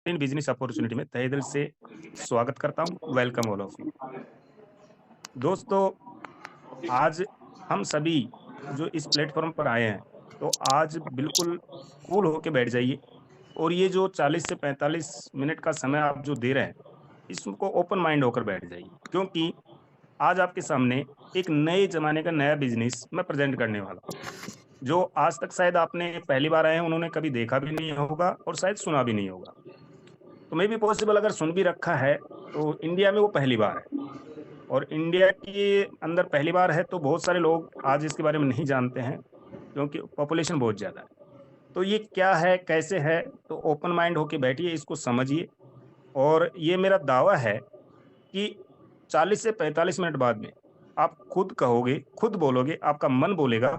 In business opportunity में तहे दिल से स्वागत करता हूँ। Welcome all of you. दोस्तों, आज हम सभी जो इस प्लेटफॉर्म पर आए हैं, तो आज बिल्कुल कूल होके बैठ जाइए और ये जो 40 से 45 मिनट का समय आप जो दे रहे हैं, इसको ओपन माइंड होकर बैठ जाइए, क्योंकि आज आपके सामने एक नए ज़माने का नया बिज़नेस मैं प्रेज़ेंट करने वाला हूँ, जो आज तक शायद आपने पहली बार आए हैं, उन्होंने कभी देखा भी नहीं होगा और शायद सुना भी नहीं होगा। तो मे बी पॉसिबल अगर सुन भी रखा है, तो इंडिया में वो पहली बार है और इंडिया के अंदर पहली बार है, तो बहुत सारे लोग आज इसके बारे में नहीं जानते हैं, क्योंकि पॉपुलेशन बहुत ज़्यादा है। तो ये क्या है, कैसे है, तो ओपन माइंड होके बैठिए, इसको समझिए और ये मेरा दावा है कि 40 से 45 मिनट बाद में आप खुद कहोगे, खुद बोलोगे, आपका मन बोलेगा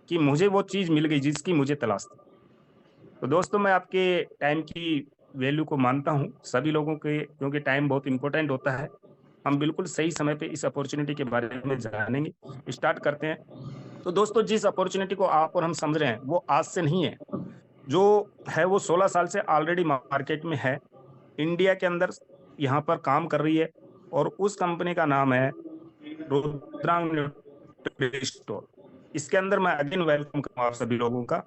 कि मुझे वो चीज़ मिल गई जिसकी मुझे तलाश थी। तो दोस्तों, मैं आपके टाइम की वैल्यू को मानता हूँ, सभी लोगों के, क्योंकि टाइम बहुत इम्पोर्टेंट होता है। हम बिल्कुल सही समय पे इस अपॉर्च्युनिटी के बारे में जानेंगे। स्टार्ट करते हैं। तो दोस्तों, जिस अपॉर्च्युनिटी को आप और हम समझ रहे हैं, वो आज से नहीं है। जो है वो 16 साल से ऑलरेडी मार्केट में है। इंडिया के अंदर यहाँ पर काम कर रही है और उस कंपनी का नाम है रुद्रांग न्यूट्री स्टोर। इसके अंदर मैं अगेन वेलकम करूँगा आप सभी लोगों का।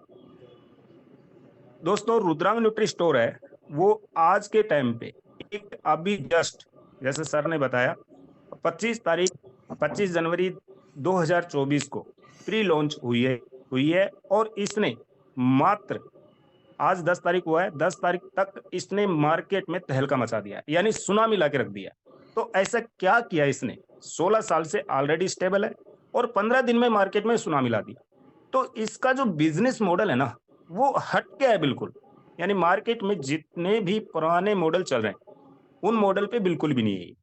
दोस्तों, रुद्रांग न्यूट्री स्टोर है, वो आज के टाइम पे एक अभी जस्ट, जैसे सर ने बताया, 25 जनवरी 2024 को प्री लॉन्च हुई है और इसने मात्र, आज 10 तारीख हुआ है, 10 तारीख तक इसने मार्केट में तहलका मचा दिया है, यानी सुनामी ला के रख दिया। तो ऐसा क्या किया इसने? 16 साल से ऑलरेडी स्टेबल है और 15 दिन में मार्केट में सुनामी ला दिया। तो इसका जो बिजनेस मॉडल है ना, वो हट के है बिल्कुल। यानी मार्केट में जितने भी पुराने मॉडल चल रहे हैं, उन मॉडल पे बिल्कुल भी नहीं है।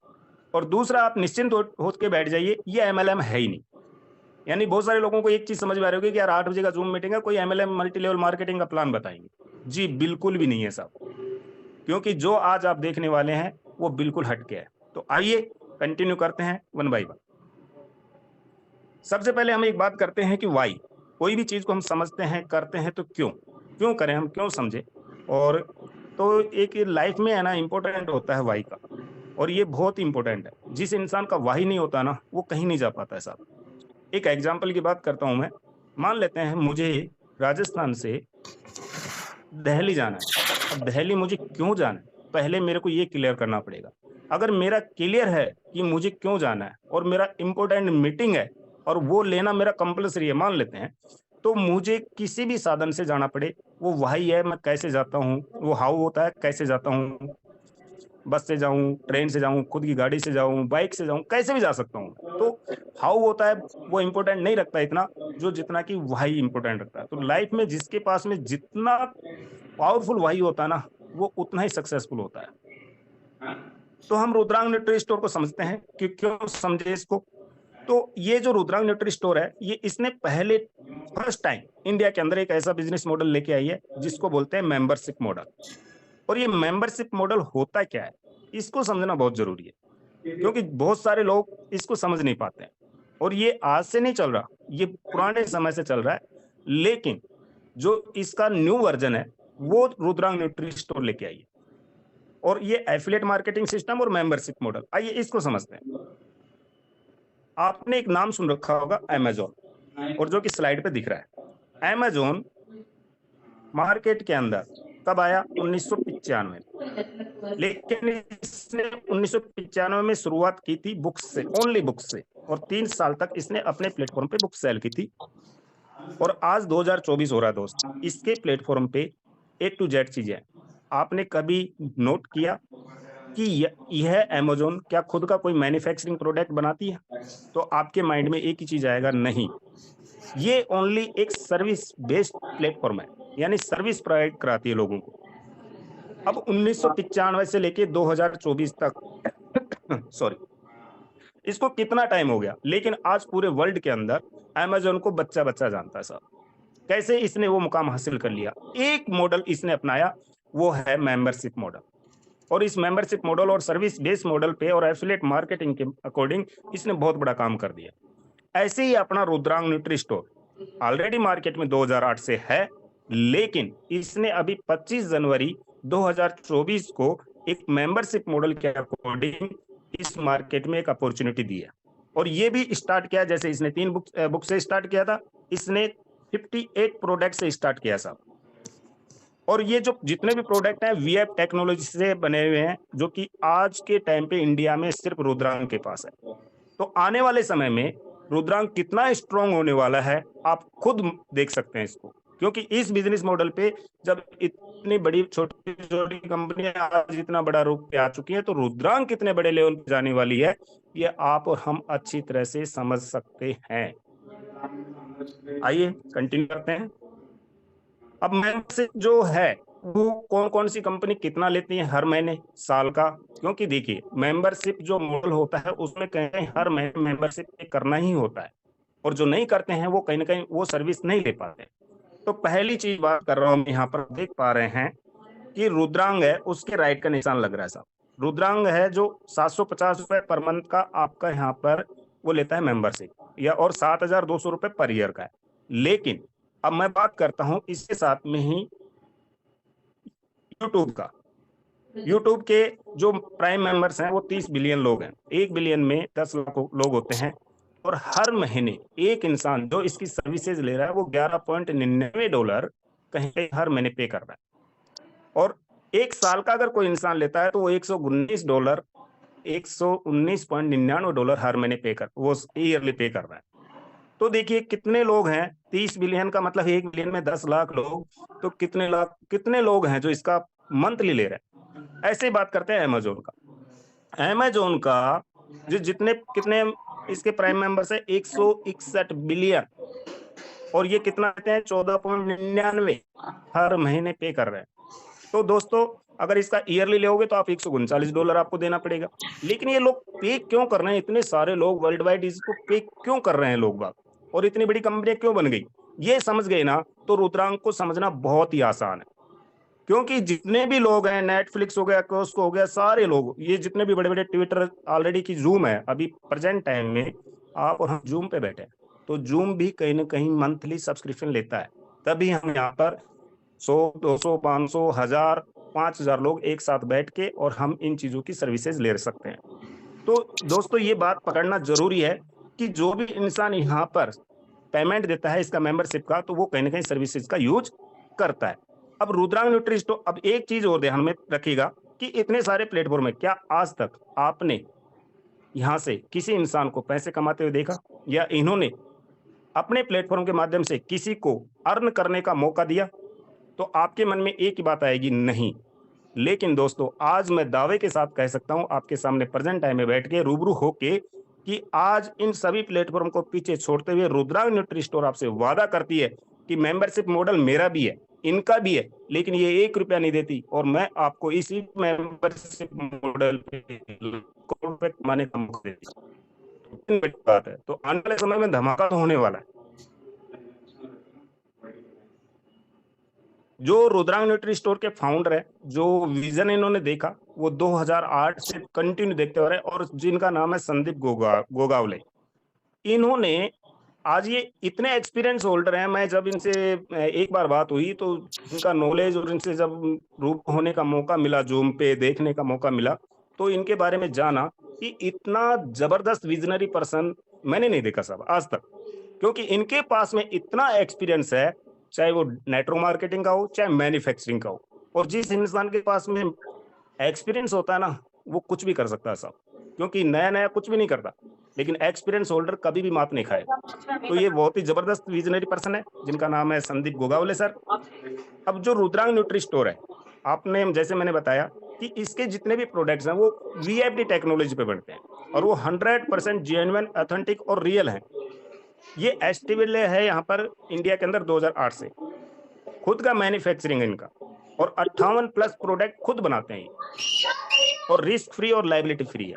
और दूसरा, आप निश्चिंत हो के बैठ जाइए, ये एमएलएम है ही नहीं। यानी बहुत सारे लोगों को एक चीज समझ में आ रही होगी कि यार 8 बजे का जूम मीटिंग है, कोई एमएलएम मल्टी लेवल मार्केटिंग का प्लान बताएंगे। जी बिल्कुल भी नहीं है साहब, क्योंकि जो आज आप देखने वाले हैं वो बिल्कुल हटके है। तो आइए कंटिन्यू करते हैं वन बाय वन। सबसे पहले हम एक बात करते हैं कि वाई। कोई भी चीज को हम समझते हैं, करते हैं, तो क्यों क्यों करें, हम क्यों समझे। और तो एक लाइफ में है ना, इंपॉर्टेंट होता है वाई का, और ये बहुत इंपॉर्टेंट है। जिस इंसान का वाही नहीं होता ना, वो कहीं नहीं जा पाता है साहब। एक एग्जाम्पल की बात करता हूं मैं। मान लेते हैं मुझे राजस्थान से दिल्ली जाना है। अब दिल्ली मुझे क्यों जाना है, पहले मेरे को ये क्लियर करना पड़ेगा। अगर मेरा क्लियर है कि मुझे क्यों जाना है और मेरा इंपॉर्टेंट मीटिंग है और वो लेना मेरा कंपलसरी है, मान लेते हैं, तो मुझे किसी भी साधन से जाना पड़े, वो वही है। मैं कैसे जाता हूँ, वो हाउ होता है, कैसे जाता हूँ, बस से जाऊं, ट्रेन से जाऊं, खुद की गाड़ी से जाऊं, बाइक से जाऊं, कैसे भी जा सकता हूं। तो हाउ होता है, वो इंपॉर्टेंट नहीं रखता इतना, जो जितना कि वाई इंपॉर्टेंट रखता है। तो लाइफ में जिसके पास में जितना पावरफुल वाई होता है ना, वो उतना ही सक्सेसफुल होता है। तो हम रुद्रांग न्यूट्री स्टोर को समझते हैं कि क्यों समझे इसको। तो ये जो रुद्रांग न्यूट्री स्टोर है, ये इसने पहले फर्स्ट टाइम इंडिया के अंदर एक ऐसा बिजनेस मॉडल लेके आई है जिसको बोलते हैं मेंबरशिप मॉडल। और ये मेंबरशिप मॉडल होता क्या है, इसको समझना बहुत जरूरी है, क्योंकि बहुत सारे लोग इसको समझ नहीं पाते हैं। और ये आज से नहीं चल रहा, ये पुराने समय से चल रहा है। लेकिन जो इसका न्यू वर्जन है, वो रुद्रांग न्यूट्री स्टोर लेके आई है। और ये एफिलिएट मार्केटिंग सिस्टम और मेंबरशिप मॉडल, आइए इसको समझते हैं। आपने एक नाम सुन रखा होगा, अमेजोन, और जो कि स्लाइड पे दिख रहा है। अमेजोन मार्केट के अंदर कब आया? 1995 में। लेकिन इसने 1995 में शुरुआत की थी बुक्स से, ओनली बुक्स से, और 3 साल तक इसने अपने प्लेटफॉर्म पे बुक सेल की थी। और आज 2024 हो रहा है दोस्त, इसके प्लेटफॉर्म पे ए टू जेड चीजें। आपने कभी नोट किया कि यह अमेजोन क्या खुद का कोई मैन्युफैक्चरिंग प्रोडक्ट बनाती है? तो आपके माइंड में एक ही चीज आएगा, नहीं। ये ओनली एक सर्विस बेस्ड प्लेटफॉर्म है, यानी सर्विस प्रोवाइड कराती है लोगों को। अब 1995 से लेके 2024 तक सॉरी, इसको कितना टाइम हो गया, लेकिन आज पूरे वर्ल्ड के अंदर अमेजोन को बच्चा बच्चा जानता है साहब। कैसे इसने वो मुकाम हासिल कर लिया? एक मॉडल इसने अपनाया, वो है मेंबरशिप मॉडल। और इस मेंबरशिप मॉडल और सर्विस बेस्ड मॉडल पे और एफिलिएट मार्केटिंग के अकॉर्डिंग इसने बहुत बड़ा काम कर दिया। ऐसे ही अपना रुद्रांग न्यूट्री स्टोर ऑलरेडी मार्केट में 2008 से है, लेकिन इसने अभी 25 जनवरी 2024 को एक मेंबरशिप मॉडल के अकॉर्डिंग इस मार्केट में एक अपॉर्चुनिटी दी है। और ये भी स्टार्ट किया, जैसे इसने 3 बुक से स्टार्ट किया था, इसने 58 प्रोडक्ट से स्टार्ट किया साहब। और ये जो जितने भी प्रोडक्ट हैं वीएफ टेक्नोलॉजी से बने हुए हैं, जो कि आज के टाइम पे इंडिया में सिर्फ रुद्रांक के पास है। तो आने वाले समय में रुद्रांक कितना स्ट्रांग होने वाला है आप खुद देख सकते हैं इसको, क्योंकि इस बिजनेस मॉडल पे जब इतनी बड़ी छोटी छोटी कंपनियां आज इतना बड़ा रूप पे आ चुकी है, तो रुद्रांक कितने बड़े लेवल पे जाने वाली है ये आप और हम अच्छी तरह से समझ सकते हैं। आइए कंटिन्यू करते हैं। अब मेंबरशिप जो है वो कौन कौन सी कंपनी कितना लेती है हर महीने, साल का, क्योंकि देखिए मेंबरशिप जो मॉडल होता है उसमें कहीं हर महीने मेंबरशिप पे करना ही होता है, और जो नहीं करते हैं वो कहीं ना कहीं वो सर्विस नहीं ले पाते। तो पहली चीज बात कर रहा हूँ, यहाँ पर देख पा रहे हैं कि रुद्रांग है, उसके राइट का निशान लग रहा है साहब। रुद्रांग है जो 750 रुपए पर मंथ का आपका यहाँ पर वो लेता है मेंबरशिप, या और 7,200 रुपए पर ईयर का है। लेकिन अब मैं बात करता हूं इसके साथ में ही यूट्यूब का। यूट्यूब के जो प्राइम मेंबर्स हैं वो 30 बिलियन लोग हैं, 1 बिलियन में 10 लाख लोग होते हैं, और हर महीने एक इंसान जो इसकी सर्विसेज ले रहा है वो $11.99 कहीं कहीं हर महीने पे कर रहा है। और एक साल का अगर कोई इंसान लेता है तो वो $119 $119.99 हर महीने पे कर, वो ईयरली पे कर रहा है। तो देखिए कितने लोग हैं, 30 बिलियन का मतलब 1 बिलियन में 10 लाख लोग, तो कितने लोग हैं जो इसका मंथली ले रहे हैं। ऐसे बात करते हैं अमेजोन का। अमेजोन का जो जितने कितने इसके प्राइम मेंबर्स है 161 बिलियन, और ये कितना देते हैं 14.99 हर महीने पे कर रहे हैं। तो दोस्तों अगर इसका ईयरली लोगे तो आप $139 आपको देना पड़ेगा। लेकिन ये लोग पे क्यों कर रहे हैं, इतने सारे लोग वर्ल्ड वाइड इसको पे क्यों कर रहे हैं लोग बाग, और इतनी बड़ी कंपनियां क्यों बन गई, ये समझ गए ना तो रुद्रांक को समझना बहुत ही आसान है। क्योंकि जितने भी लोग हैं, नेटफ्लिक्स हो गया, कोस्को हो गया, सारे लोग, ये जितने भी बड़े बड़े ट्विटर ऑलरेडी की जूम है, अभी प्रेजेंट टाइम में आप और हम जूम पे बैठे हैं, तो जूम भी कहीं ना कहीं मंथली सब्सक्रिप्शन लेता है, तभी हम यहाँ पर 100 200 500 1000 5000 लोग एक साथ बैठ के और हम इन चीजों की सर्विसेज ले सकते हैं। तो दोस्तों ये बात पकड़ना जरूरी है कि जो भी इंसान यहाँ पर पेमेंट देता है इसका मेंबरशिप का, तो वो कहीं ना कहीं सर्विसेज का यूज करता है। अब रुद्रांग न्यूट्री स्टोर, अब एक चीज और ध्यान में रखिएगा कि इतने सारे प्लेटफॉर्म है, क्या आज तक आपने यहाँ से किसी इंसान को पैसे कमाते हुए देखा, या इन्होंने अपने प्लेटफॉर्म के माध्यम से किसी को अर्न करने का मौका दिया? तो आपके मन में एक ही बात आएगी, नहीं। लेकिन दोस्तों आज मैं दावे के साथ कह सकता हूं आपके सामने प्रेजेंट टाइम में बैठ के रूबरू होके कि आज इन सभी प्लेटफॉर्म को पीछे छोड़ते हुए रुद्रांग न्यूट्री स्टोर आपसे वादा करती है कि मेंबरशिप मॉडल मेरा भी है, इनका भी है, लेकिन ये 1 रुपया नहीं देती, और मैं आपको इसी मेंबरशिप मॉडल पे करोड़ रुपए कमाने का मौका देती हूं। बड़ी बात है, तो आने वाले समय में धमाका तो होने वाला है। जो रुद्रांग न्यूट्री स्टोर के फाउंडर है, जो विजन इन्होंने देखा वो 2008 से कंटिन्यू देखते हो रहे, और जिनका नाम है संदीप गोगावले, इन्होंने आज ये इतने एक्सपीरियंस होल्डर हैं। मैं जब इनसे एक बार बात हुई तो इनका नॉलेज और इनसे जब रूप होने का मौका मिला, जूम पे देखने का मौका मिला, तो इनके बारे में जाना कि इतना जबरदस्त विजनरी पर्सन मैंने नहीं देखा साहब आज तक, क्योंकि इनके पास में इतना एक्सपीरियंस है, चाहे वो नेटवर्क मार्केटिंग का हो चाहे मैन्युफैक्चरिंग का हो। और जिस इंसान के पास में एक्सपीरियंस होता है ना वो कुछ भी कर सकता है साहब, क्योंकि नया नया कुछ भी नहीं करता, लेकिन एक्सपीरियंस होल्डर कभी भी मात नहीं खाएगा। तो ये बहुत ही जबरदस्त विजनरी पर्सन है जिनका नाम है संदीप गोगावले सर। अब जो रुद्रांग न्यूट्री स्टोर है, आपने जैसे मैंने बताया कि इसके जितने भी प्रोडक्ट्स हैं वो वीएफडी टेक्नोलॉजी पे बनते हैं, और वो 100% जेन्युइन, ऑथेंटिक और रियल हैं। ये एस्टेब्लिश है यहाँ पर इंडिया के अंदर 2008 से, खुद का मैन्युफैक्चरिंग है इनका, और 58 प्लस प्रोडक्ट खुद बनाते हैं, और रिस्क फ्री और लाइबिलिटी फ्री है,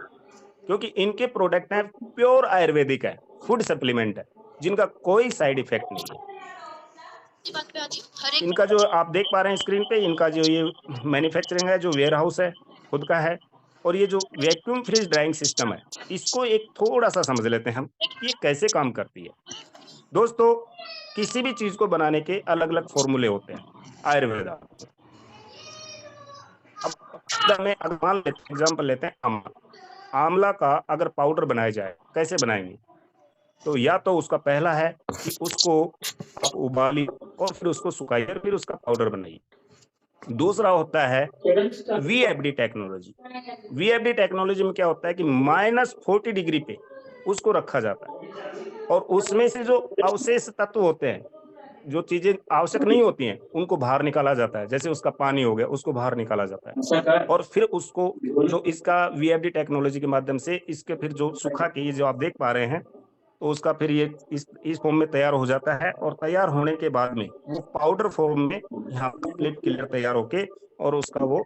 क्योंकि इनके प्रोडक्ट हैं प्योर आयुर्वेदिक है, फूड सप्लीमेंट है, जिनका कोई साइड इफेक्ट नहीं है। इनका जो आप देख पा रहे हैं स्क्रीन पे, इनका जो ये मैन्युफैक्चरिंग है, जो वेयर हाउस है खुद का है, और ये जो वैक्यूम फ्रीज ड्राइंग सिस्टम है, इसको एक थोड़ा सा समझ लेते हैं हम ये कैसे काम करती है। दोस्तों किसी भी चीज को बनाने के अलग अलग फॉर्मूले होते हैं आयुर्वेदा, अब में अगर मान लेते हैं, एग्जाम्पल लेते हैं आंवला। आंवला का अगर पाउडर बनाया जाए, कैसे बनाएंगे? तो या तो उसका पहला है कि उसको आप उबालिए और फिर उसको सुखाइए और फिर उसका पाउडर बनाइए। दूसरा होता है वीएफडी टेक्नोलॉजी। वीएफडी टेक्नोलॉजी में क्या होता है कि -40 डिग्री पे उसको रखा जाता है और उसमें से जो अवशेष तत्व होते हैं, जो चीजें आवश्यक नहीं होती हैं, उनको बाहर निकाला जाता है। जैसे उसका पानी हो गया, उसको बाहर निकाला जाता है और फिर उसको जो इसका वीएफडी टेक्नोलॉजी के माध्यम से इसके फिर जो सुखा के ये जो आप देख पा रहे हैं, तो उसका फिर ये इस फॉर्म में तैयार हो जाता है और तैयार होने के बाद में वो पाउडर फॉर्म में यहाँ कंप्लीट क्लियर तैयार होके और उसका वो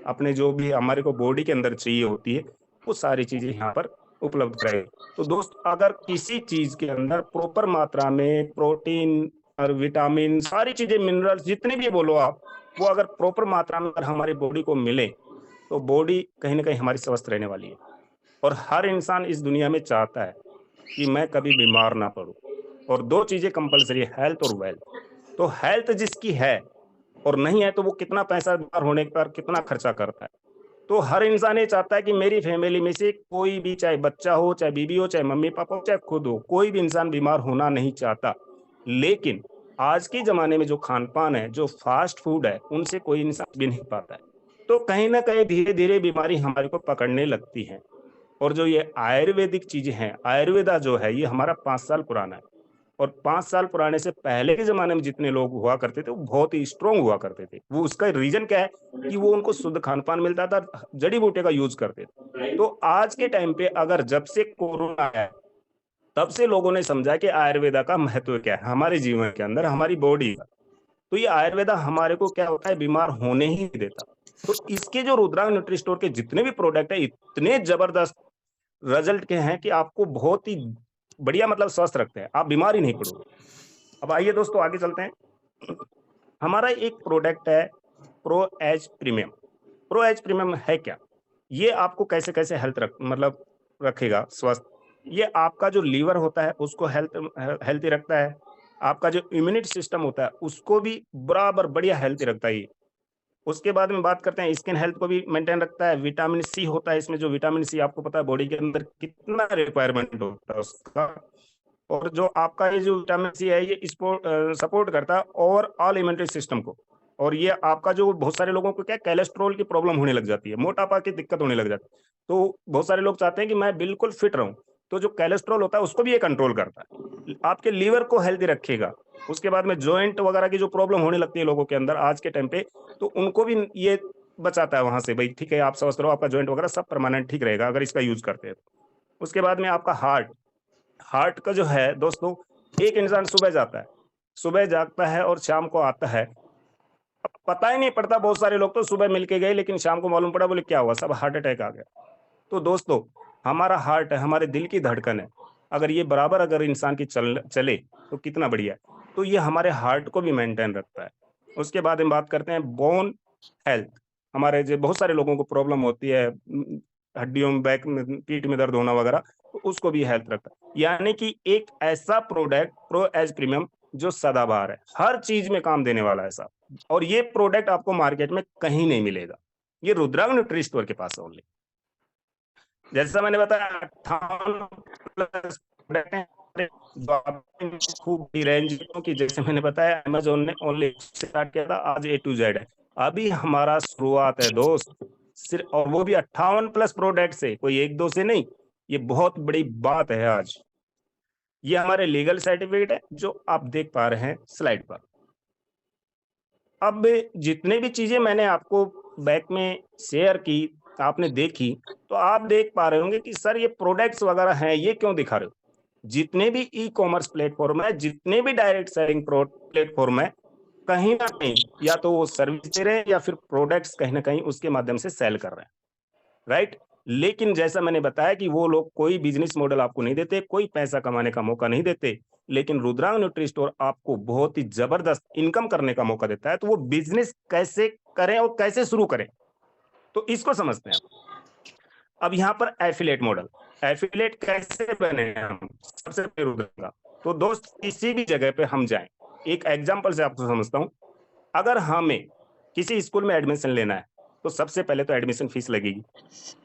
अपने जो भी हमारे को बॉडी के अंदर चाहिए होती है वो सारी चीजें यहाँ पर उपलब्ध कराई। तो दोस्त, अगर किसी चीज के अंदर प्रॉपर मात्रा में प्रोटीन और विटामिन, सारी चीजें, मिनरल्स, जितने भी बोलो आप, वो अगर प्रॉपर मात्रा में अगर हमारी बॉडी को मिले तो बॉडी कहीं ना कहीं हमारी स्वस्थ रहने वाली है। और हर इंसान इस दुनिया में चाहता है कि मैं कभी बीमार ना पड़ूं। और दो चीजें कंपलसरी है, हेल्थ और वेल्थ। तो हेल्थ जिसकी है और नहीं है तो वो कितना पैसा बीमार होने पर कितना खर्चा करता है। तो हर इंसान ये चाहता है कि मेरी फैमिली में से कोई भी, चाहे बच्चा हो, चाहे बीबी हो, चाहे मम्मी पापा हो, चाहे खुद हो, कोई भी इंसान बीमार होना नहीं चाहता। लेकिन आज के जमाने में जो खान पान है, जो फास्ट फूड है, उनसे कोई इंसान भी नहीं पाता है। तो कहीं ना कहीं धीरे धीरे बीमारी हमारे को पकड़ने लगती है। और जो ये आयुर्वेदिक चीजें हैं, आयुर्वेदा जो है ये हमारा 5 साल पुराना है। और 5 साल पुराने से पहले के जमाने में जितने लोग हुआ करते थे वो बहुत ही स्ट्रोंग हुआ करते थे। वो उसका रीजन क्या है कि वो उनको शुद्ध खान पान मिलता था, जड़ी बूटे का यूज करते थे। तो आज के टाइम पे अगर जब से कोरोना आया, तब से लोगों ने समझा कि आयुर्वेदा का महत्व क्या है हमारे जीवन के अंदर, हमारी बॉडी का। तो ये आयुर्वेदा हमारे को क्या होता है, बीमार होने ही नहीं देता। तो इसके जो रुद्रांग न्यूट्री स्टोर के जितने भी प्रोडक्ट है, इतने जबरदस्त रिजल्ट के हैं कि आपको बहुत ही बढ़िया, मतलब स्वस्थ रखते हैं, आप बीमार ही नहीं पड़ोगे। अब आइए दोस्तों आगे चलते हैं। हमारा एक प्रोडक्ट है pro age premium. Pro age premium है क्या? ये आपको कैसे कैसे हेल्थ मतलब रखेगा स्वस्थ। ये आपका जो लीवर होता है उसको हेल्थी रखता है। आपका जो इम्यूनिटी सिस्टम होता है उसको भी बराबर बढ़िया हेल्थी रखता है। उसके बाद में बात करते हैं, स्किन हेल्थ को भी मेंटेन रखता है। विटामिन सी होता है इसमें, जो विटामिन सी आपको पता है बॉडी के अंदर कितना रिक्वायरमेंट होता है उसका। और जो आपका ये जो विटामिन सी है ये सपोर्ट करता है ओवरऑल इम्यूनिटी सिस्टम को। और ये आपका जो बहुत सारे लोगों को क्या कोलेस्ट्रॉल की प्रॉब्लम होने लग जाती है, मोटापा की दिक्कत होने लग जाती है। तो बहुत सारे लोग चाहते हैं कि मैं बिल्कुल फिट रहूं, तो जो कोलेस्ट्रॉल होता है उसको भी ये कंट्रोल करता है, आपके लीवर को हेल्दी रखेगा। उसके बाद में जॉइंट वगैरह की जो प्रॉब्लम होने लगती है लोगों के अंदर आज के टाइम पे, तो उनको भी ये बचाता है वहां से। भाई ठीक है, आप स्वस्थ रहो, आपका जॉइंट वगैरह सब परमानेंट ठीक रहेगा अगर इसका यूज करते हैं। उसके बाद में आपका हार्ट। हार्ट का जो है दोस्तों, एक इंसान सुबह जाता है, सुबह जागता है और शाम को आता है, अब पता ही नहीं पड़ता। बहुत सारे लोग तो सुबह मिलके गए लेकिन शाम को मालूम पड़ा, बोले क्या हुआ, सब हार्ट अटैक आ गया। तो दोस्तों, हमारा हार्ट है, हमारे दिल की धड़कन है, अगर ये बराबर अगर इंसान की चले तो कितना बढ़िया है। तो ये हमारे हार्ट को भी मेंटेन रखता है। उसके बाद हम बात करते हैं बोन हेल्थ। हमारे जो बहुत सारे लोगों को प्रॉब्लम होती है, हड्डियों में, बैक में, पीठ में दर्द होना वगैरह, तो उसको भी हेल्थ रखता है। यानी कि एक ऐसा प्रोडक्ट प्रो एज प्रीमियम जो सदाबहार है, हर चीज में काम देने वाला है साहब। और ये प्रोडक्ट आपको मार्केट में कहीं नहीं मिलेगा, ये रुद्रांग न्यूट्री स्टोर के पास ओनली। जैसा मैंने बताया 58+ प्रोडक्ट हैं जो आपको खूब रेंज की, जैसे मैंने बताया अमेजोन ने ओनली स्टार्ट किया था, आज A to Z है। अभी हमारा शुरुआत है दोस्त, सिर्फ, और वो भी 58+ प्रोडक्ट से, कोई एक दो से नहीं। ये बहुत बड़ी बात है आज। ये हमारे लीगल सर्टिफिकेट है जो आप देख पा रहे हैं स्लाइड पर। अब जितने भी चीजें मैंने आपको बैक में शेयर की, आपने देखी, तो आप देख पा रहे होंगे कि सर ये प्रोडक्ट्स वगैरह हैं, ये क्यों दिखा रहे हो। जितने भी ई कॉमर्स प्लेटफॉर्म है, जितने भी डायरेक्ट सेलिंग प्लेटफॉर्म है, कहीं ना कहीं या तो वो सर्विस दे रहे हैं या फिर प्रोडक्ट्स कहीं ना कहीं उसके माध्यम से सेल कर रहे हैं, राइट। लेकिन जैसा मैंने बताया कि वो लोग कोई बिजनेस मॉडल आपको नहीं देते, कोई पैसा कमाने का मौका नहीं देते। लेकिन रुद्रांग न्यूट्री स्टोर आपको बहुत ही जबरदस्त इनकम करने का मौका देता है। तो वो बिजनेस कैसे करें और कैसे शुरू करें, तो इसको समझते हैं। अब यहाँ पर एफिलेट मॉडल, एफिलेट कैसे बने हम, सबसे पहले रुद्रांग का। तो दोस्त, किसी भी जगह पे हम जाएं, एक एग्जाम्पल से आपको समझता हूं। अगर हमें किसी स्कूल में एडमिशन लेना है, तो सबसे पहले तो एडमिशन फीस लगेगी।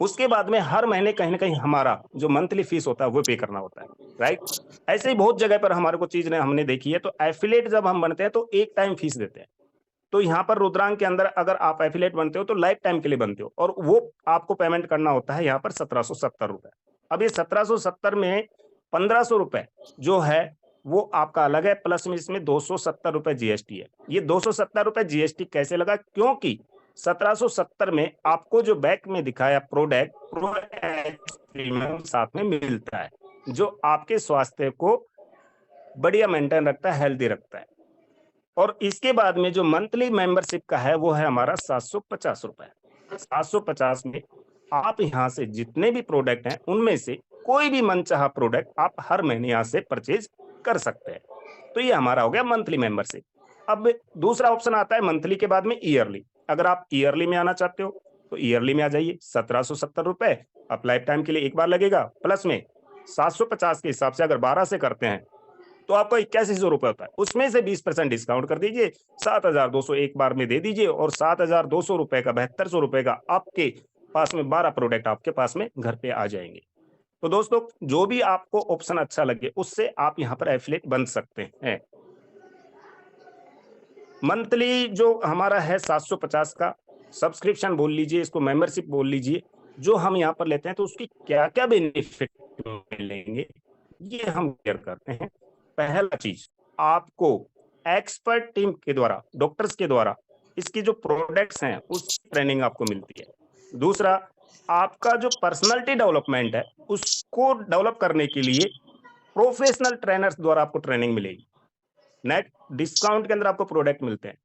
उसके बाद में हर महीने कहीं ना कहीं हमारा जो मंथली फीस होता है वो पे करना होता है, राइट। ऐसे ही बहुत जगह पर हमारे को चीज ने हमने देखी है। तो एफिलेट जब हम बनते हैं तो एक टाइम फीस देते हैं। तो यहाँ पर रुद्रांक के अंदर अगर आप एफिलेट बनते हो तो लाइफ टाइम के लिए बनते हो, और वो आपको पेमेंट करना होता है यहाँ पर 1770 रुपए। अब ये 1770 में 1500 रुपए जो है वो आपका अलग है, प्लस में इसमें 270 रुपए जीएसटी है। ये 270 रुपए जीएसटी कैसे लगा? क्योंकि 1770 में आपको जो बैक में दिखाया प्रोडक्ट प्रो साथ में मिलता है, जो आपके स्वास्थ्य को बढ़िया मेंटेन रखता है, हेल्दी रखता है। और इसके बाद में जो मंथली मेंबरशिप का है वो है हमारा 750 रुपए। 750 में आप यहाँ से जितने भी प्रोडक्ट हैं उनमें से कोई भी मनचाहा प्रोडक्ट आप हर महीने यहाँ से परचेज कर सकते हैं। तो ये हमारा हो गया मंथली मेंबरशिप। अब दूसरा ऑप्शन आता है मंथली के बाद में ईयरली। अगर आप ईयरली में आना चाहते हो तो ईयरली में आ जाइए। 1770 रुपए आप लाइफ टाइम के लिए एक बार लगेगा, प्लस में 750 के हिसाब से अगर 12 से करते हैं तो आपको 8100 रुपए होता है। उसमें से 20% डिस्काउंट कर दीजिए, 7200 एक बार में दे दीजिए, और 7200 रुपए का 7200 रुपए का आपके पास में 12 प्रोडक्ट आपके पास में घर पे आ जाएंगे। तो दोस्तों जो भी आपको ऑप्शन अच्छा लगे उससे आप यहाँ पर एफिलिएट बन सकते हैं। मंथली जो हमारा है 750 का सब्सक्रिप्शन बोल लीजिए, इसको मेंबरशिप बोल लीजिए, जो हम यहाँ पर लेते हैं तो उसकी क्या क्या बेनिफिट मिलेंगे ये हम क्लियर करते हैं। पहला चीज, आपको एक्सपर्ट टीम के द्वारा, डॉक्टर्स के द्वारा इसकी जो प्रोडक्ट्स हैं उसकी ट्रेनिंग आपको मिलती है। दूसरा, आपका जो पर्सनालिटी डेवलपमेंट है उसको डेवलप करने के लिए प्रोफेशनल ट्रेनर्स द्वारा आपको ट्रेनिंग मिलेगी। नेट डिस्काउंट के अंदर आपको प्रोडक्ट मिलते हैं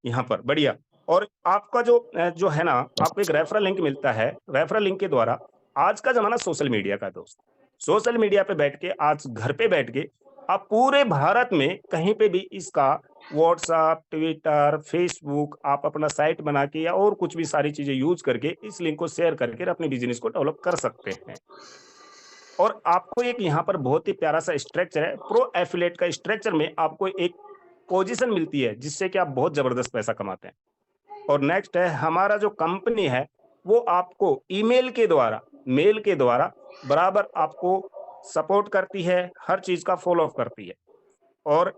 यहाँ पर, बढ़िया। और आपका जो है ना, आपको एक रेफरल लिंक मिलता है। रेफरल लिंक के द्वारा, आज का जमाना सोशल मीडिया का दोस्त, सोशल मीडिया पे बैठ के, आज घर पे बैठ के आप पूरे भारत में कहीं पे भी इसका व्हाट्सएप, ट्विटर, फेसबुक, आप अपना साइट बना के या और कुछ भी सारी चीजें यूज करके इस लिंक को शेयर करके अपने बिजनेस को डेवलप कर सकते हैं। और आपको एक यहाँ पर बहुत ही प्यारा सा स्ट्रक्चर है, प्रो एफिलिएट का स्ट्रक्चर में आपको एक पोजीशन मिलती है जिससे कि आप बहुत जबरदस्त पैसा कमाते हैं। और नेक्स्ट है हमारा जो कंपनी है वो आपको ईमेल के द्वारा, मेल के द्वारा बराबर आपको सपोर्ट करती है, हर चीज का फॉलो अप करती है। और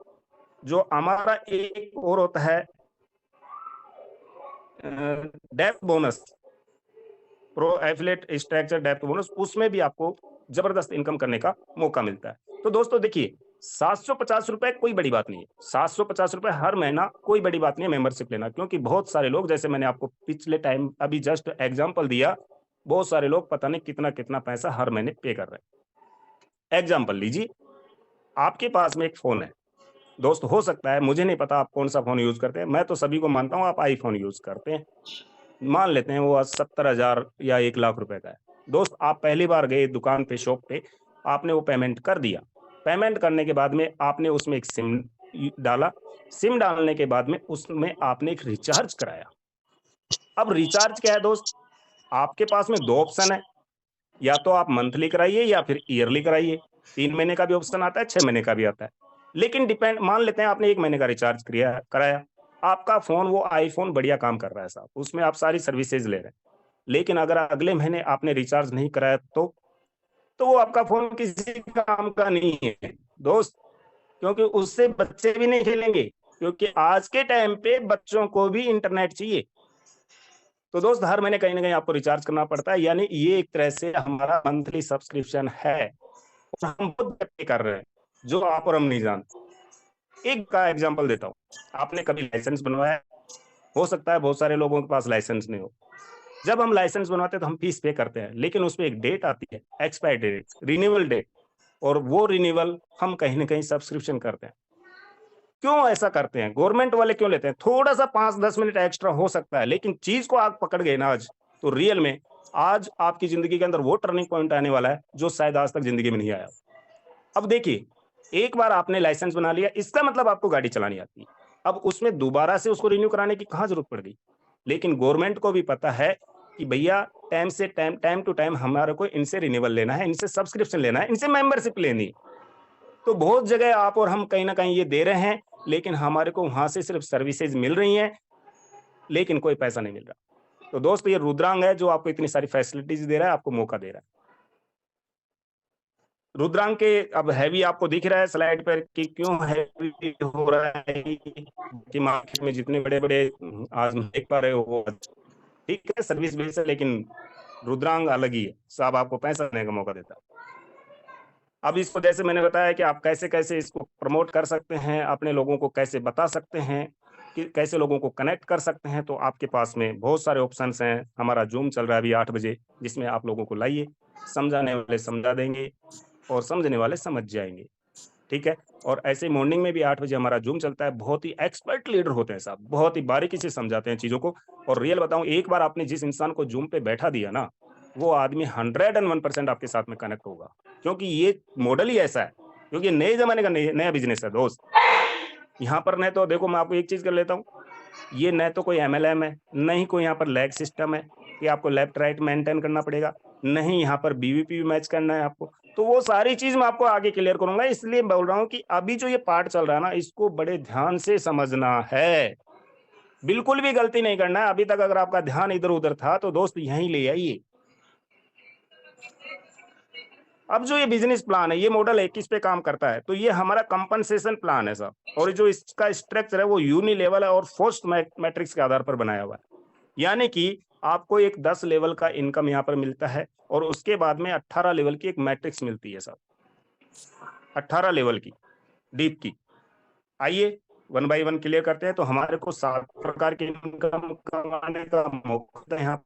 जो हमारा एक और होता है depth bonus, pro affiliate structure depth bonus, उसमें भी आपको जबरदस्त इनकम करने का मौका मिलता है। तो दोस्तों देखिए, 750 रुपए कोई बड़ी बात नहीं है। 750 रुपए हर महीना कोई बड़ी बात नहीं है मेंबरशिप लेना, क्योंकि बहुत सारे लोग, जैसे मैंने आपको पिछले टाइम अभी जस्ट एग्जांपल दिया, बहुत सारे लोग पता नहीं कितना कितना पैसा हर महीने पे कर रहे हैं। एग्जांपल लीजिए, आपके पास में एक फोन है दोस्त, हो सकता है, मुझे नहीं पता आप कौन सा फोन यूज करते हैं, मैं तो सभी को मानता हूं आप आईफोन यूज करते हैं। मान लेते हैं वो 70,000 या 1 लाख रुपए का है। दोस्त, आप पहली बार गए दुकान पे, शॉप पे, आपने वो पेमेंट कर दिया। पेमेंट करने के बाद में आपने उसमें एक सिम डाला। सिम डालने के बाद में उसमें आपने एक रिचार्ज कराया। अब रिचार्ज क्या है दोस्त, आपके पास में 2 ऑप्शन है, या तो आप मंथली कराइए या फिर ईयरली कराइए। 3 महीने का भी ऑप्शन आता है, 6 महीने का भी आता है। लेकिन डिपेंड, मान लेते हैं आपने 1 महीने का रिचार्ज कराया, आपका फोन वो आईफोन बढ़िया काम कर रहा है साहब, उसमें आप सारी सर्विसेज ले रहे हैं। लेकिन अगर अगले महीने आपने रिचार्ज नहीं कराया तो वो आपका फोन किसी काम का नहीं है दोस्त, क्योंकि उससे बच्चे भी नहीं खेलेंगे, क्योंकि आज के टाइम पे बच्चों को भी इंटरनेट चाहिए। तो दोस्त, हर महीने कहीं ना कहीं आपको रिचार्ज करना पड़ता है, यानी ये एक तरह से हमारा मंथली सब्सक्रिप्शन है, और हम बहुत पे कर रहे हैं, जो आप और हम नहीं जानते। एक का एग्जांपल देता हूँ, आपने कभी लाइसेंस बनवाया, हो सकता है बहुत सारे लोगों के पास लाइसेंस नहीं हो। जब हम लाइसेंस बनवाते हैं तो हम फीस पे करते हैं, लेकिन उसमें एक डेट आती है, एक्सपायर डेट, रिन्यूअल डेट, और वो रिन्यूअल हम कहीं ना कहीं सब्सक्रिप्शन करते हैं। क्यों ऐसा करते हैं? गवर्नमेंट वाले क्यों लेते हैं? थोड़ा सा 5-10 मिनट एक्स्ट्रा हो सकता है, लेकिन चीज को आग पकड़ गए ना आज, तो रियल में आज आपकी जिंदगी के अंदर वो टर्निंग पॉइंट आने वाला है जो शायद आज तक जिंदगी में नहीं आया। अब देखिए, एक बार आपने लाइसेंस बना लिया, इसका मतलब आपको गाड़ी चलानी आती है। अब उसमें दोबारा से उसको रिन्यू कराने की कहां जरूरत पड़ गई? लेकिन गवर्नमेंट को भी पता है कि भैया टाइम से टाइम टू टाइम हमारे को इनसे रिन्यूअल लेना है, इनसे सब्सक्रिप्शन लेना है, इनसे मेंबरशिप लेनी है। तो बहुत जगह आप और हम कहीं ना कहीं ये दे रहे हैं, लेकिन हमारे को वहां से सिर्फ सर्विसेज मिल रही हैं, लेकिन कोई पैसा नहीं मिल रहा। तो दोस्त ये रुद्रांग है जो आपको इतनी सारी फैसिलिटीज दे रहा है, आपको मौका दे रहा है। रुद्रांग के अब हैवी आपको दिख रहा है स्लाइड पर कि क्यों हैवी हो रहा है कि मार्केट में जितने बड़े बड़े आज देख पा रहे हो वो ठीक है सर्विस बेस है, लेकिन रुद्रांग अलग ही है, सब आपको पैसा देने का मौका देता है। अब इसको जैसे मैंने बताया कि आप कैसे कैसे इसको प्रमोट कर सकते हैं, अपने लोगों को कैसे बता सकते हैं, कि कैसे लोगों को कनेक्ट कर सकते हैं, तो आपके पास में बहुत सारे ऑप्शंस हैं। हमारा जूम चल रहा है अभी 8 बजे, जिसमें आप लोगों को लाइए, समझाने वाले समझा देंगे और समझने वाले समझ जाएंगे, ठीक है। और ऐसे मॉर्निंग में भी 8 बजे हमारा जूम चलता है। बहुत ही एक्सपर्ट लीडर होते हैं साहब, बहुत ही बारीकी से समझाते हैं चीजों को। और रियल बताऊं, एक बार आपने जिस इंसान को जूम पे बैठा दिया ना, वो आदमी 101% आपके साथ में कनेक्ट होगा, क्योंकि ये मॉडल ही ऐसा है, क्योंकि नए जमाने का नया बिजनेस है दोस्त। यहाँ पर नहीं तो देखो, मैं आपको एक चीज कर लेता हूँ, ये न तो कोई MLM है, नहीं कोई यहाँ पर लैग सिस्टम है कि आपको लेफ्ट राइट मेंटेन करना पड़ेगा, नहीं यहाँ पर BVP मैच करना है आपको। तो वो सारी चीज मैं आपको आगे क्लियर करूंगा, इसलिए बोल रहा हूँ कि अभी जो ये पार्ट चल रहा है ना, इसको बड़े ध्यान से समझना है, बिल्कुल भी गलती नहीं करना है। अभी तक अगर आपका ध्यान इधर उधर था तो दोस्त यहीं ले आइए। अब जो ये बिजनेस प्लान है, ये मॉडल है, किस पे काम करता है, तो ये हमारा कंपनसेशन प्लान है साहब। और जो इसका स्ट्रक्चर है वो यूनिलेवल है और फोर्स्ड मैट्रिक्स के आधार पर बनाया हुआ है। यानी कि आपको एक 10 लेवल का इनकम यहाँ पर मिलता है और उसके बाद में 18 लेवल की एक मैट्रिक्स मिलती है साहब, 18 लेवल की डीप की। आइए 1 बाय 1 क्लियर करते हैं। तो हमारे को 7 प्रकार की इनकम कमाने का मौका है यहाँ।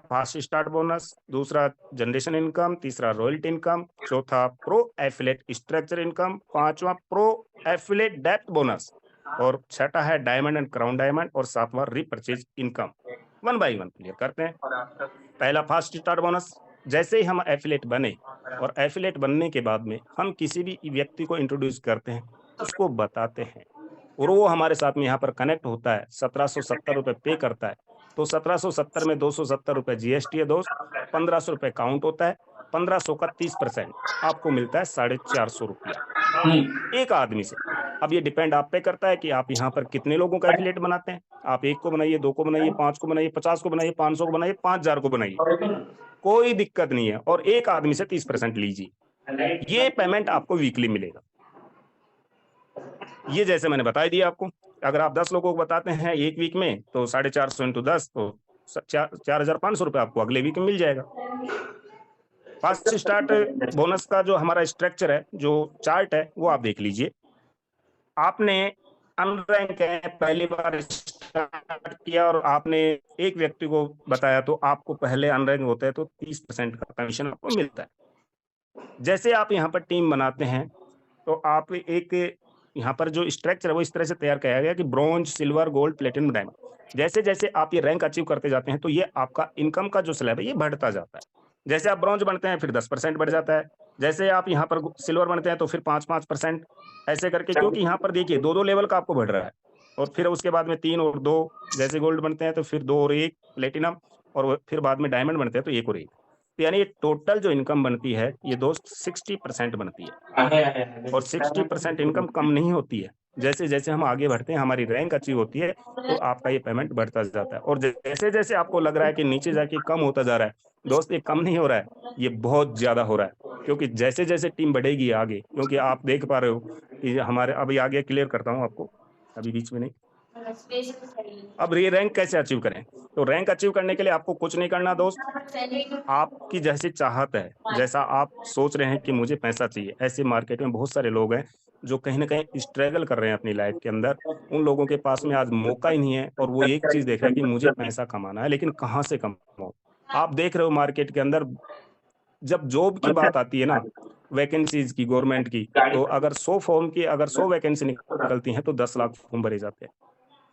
फास्ट स्टार्ट बोनस, दूसरा जनरेशन इनकम, तीसरा रॉयल्टी इनकम, चौथा प्रो एफिलेट स्ट्रक्चर इनकम, पांचवा प्रो एफिलेट डेप्थ बोनस, और छठा है डायमंड एंड क्राउन डायमंड, और सातवां रिपर्चेज इनकम। 1 बाय 1 क्लियर करते हैं। पहला फास्ट स्टार्ट बोनस, जैसे ही हम एफिलेट बने और एफिलेट बनने के बाद में हम किसी भी व्यक्ति को इंट्रोड्यूस करते हैं, उसको बताते हैं और वो हमारे साथ में यहाँ पर कनेक्ट होता है, 1770 रुपए पे करता है। तो 1770 में 270 रुपए GST है दोस्त, 1500 रुपए काउंट होता है, 1500 का 30% आपको मिलता है 450 रुपया एक आदमी से। अब ये डिपेंड आप पे करता है कि आप यहाँ पर कितने लोगों का एफिलिएट बनाते हैं। आप 1 को बनाइए, 2 को बनाइए, 5 को बनाइए, 50 को बनाइए, 500 को बनाइए, 5000 को बनाइए, कोई दिक्कत नहीं है। और एक आदमी से 30% लीजिए, ये पेमेंट आपको वीकली मिलेगा। ये जैसे मैंने बता दिया आपको, अगर आप 10 लोगों को बताते हैं एक वीक में, तो 450 इंटू 10 तो 4500 रुपए आपको अगले वीक में मिल जाएगा। फास्ट स्टार्ट बोनस का जो हमारा स्ट्रक्चर है, जो चार्ट है, वो आप देख लीजिए। आपने अनरैंक है, पहली बार स्टार्ट किया और आपने एक व्यक्ति को बताया, तो आपको पहले अनरैंक होता है तो 30% का कमीशन आपको मिलता है। जैसे आप यहाँ पर टीम बनाते हैं, तो आप एक यहाँ पर जो स्ट्रक्चर है वो इस तरह से तैयार किया गया कि bronze, silver, gold, platinum, diamond. जैसे जैसे आप ये रैंक अचीव करते जाते हैं, तो ये आपका इनकम का जो स्लैब है ये बढ़ता जाता है। जैसे आप ब्रॉन्ज बनते हैं फिर 10% बढ़ जाता है, जैसे आप यहाँ पर सिल्वर बनते हैं तो फिर 5% ऐसे करके, क्योंकि यहाँ पर देखिए 2-2 लेवल का आपको बढ़ रहा है। और फिर उसके बाद में 3 और 2, जैसे गोल्ड बनते हैं तो फिर 2 और 1 प्लेटिनम, और फिर बाद में डायमंड बनते हैं तो 1 और 1। तो यानी टोटल जो इनकम बनती है ये दोस्त 60% बनती है। और 60% इनकम कम नहीं होती है, जैसे जैसे हम आगे बढ़ते हैं, हमारी रैंक अचीव होती है, तो आपका ये पेमेंट बढ़ता जाता है। और जैसे जैसे आपको लग रहा है कि नीचे जाके कम होता जा रहा है, दोस्त ये कम नहीं हो रहा है, ये बहुत ज्यादा हो रहा है। क्योंकि जैसे जैसे टीम बढ़ेगी आगे, क्योंकि आप देख पा रहे हो कि हमारे, अभी आगे क्लियर करता हूँ आपको, अभी बीच में नहीं। अब ये रैंक कैसे अचीव करें, तो रैंक अचीव करने के लिए आपको कुछ नहीं करना दोस्त, आपकी जैसी चाहत है, जैसा आप सोच रहे हैं कि मुझे पैसा चाहिए, ऐसे मार्केट में बहुत सारे लोग हैं जो कहीं ना कहीं स्ट्रगल कर रहे हैं अपनी लाइफ के अंदर। उन लोगों के पास में आज मौका ही नहीं है और वो एक चीज देख रहे हैं कि मुझे पैसा कमाना है, लेकिन कहाँ से कमाऊं। आप देख रहे हो मार्केट के अंदर जब जॉब की बात आती है ना, वैकेंसीज की, गवर्नमेंट की, तो अगर 100 फॉर्म की अगर 100 वैकेंसी निकलती हैं तो 10 लाख फॉर्म भरे जाते हैं।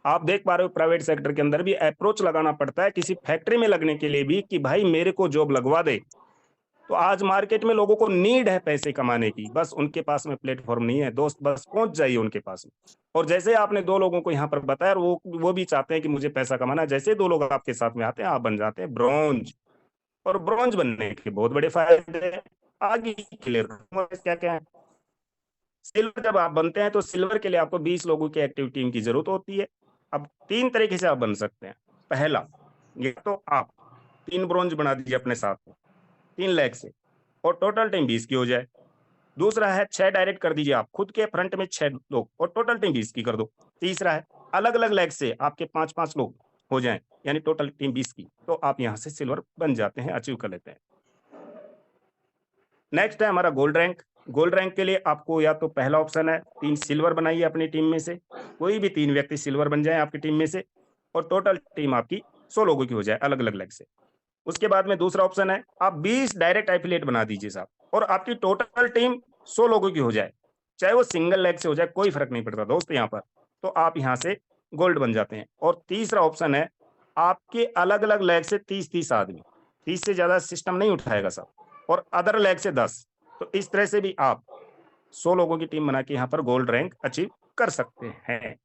आप देख पा रहे हो प्राइवेट सेक्टर के अंदर भी अप्रोच लगाना पड़ता है किसी फैक्ट्री में लगने के लिए भी कि भाई मेरे को जॉब लगवा दे। तो आज मार्केट में लोगों को नीड है पैसे कमाने की, बस उनके पास में प्लेटफॉर्म नहीं है दोस्त, बस पहुंच जाइए उनके पास में। और जैसे आपने 2 लोगों को यहाँ पर बताया, वो भी चाहते हैं कि मुझे पैसा कमाना है, जैसे 2 लोग आपके साथ में आते हैं, आप बन जाते हैं ब्रॉन्ज। और ब्रॉन्ज बनने के बहुत बड़े फायदे हैं, आगे क्लियर क्या क्या है। सिल्वर जब आप बनते हैं तो सिल्वर के लिए आपको 20 लोगों की एक्टिव टीम की जरूरत होती है। अब 3 तरीके से आप बन सकते हैं। पहला, ये तो आप 3 ब्रॉन्ज बना दीजिए अपने साथ में 3 लेग से, और टोटल टीम 20 की हो जाए। दूसरा है 6 डायरेक्ट कर दीजिए आप खुद के फ्रंट में 6 लोग, और टोटल टीम 20 की कर दो। तीसरा है अलग अलग लेग से आपके 5-5 लोग हो जाएं, यानी टोटल टीम 20 की, तो आप यहां से सिल्वर बन जाते हैं, अचीव कर लेते हैं। नेक्स्ट है हमारा गोल्ड रैंक। गोल्ड रैंक के लिए आपको या तो पहला ऑप्शन है 3 सिल्वर बनाइए अपनी टीम में से, कोई भी 3 व्यक्ति सिल्वर बन जाए आपकी टीम में से, और टोटल टीम आपकी 100 लोगों की हो जाए अलग अलग लेग से। उसके बाद में दूसरा ऑप्शन है आप 20 डायरेक्ट एफिलिएट बना दीजिए साहब, और आपकी टोटल टीम 100 लोगों की हो जाए, चाहे वो सिंगल लेग से हो जाए, कोई फर्क नहीं पड़ता दोस्त यहाँ पर, तो आप यहाँ से गोल्ड बन जाते हैं। और तीसरा ऑप्शन है आपके अलग अलग लेग से 30-30 आदमी, 30 से ज्यादा सिस्टम नहीं उठाएगा साहब, और अदर लेग से 10, तो इस तरह से भी आप 100 लोगों की टीम बना के यहाँ पर गोल्ड रैंक अचीव कर सकते हैं।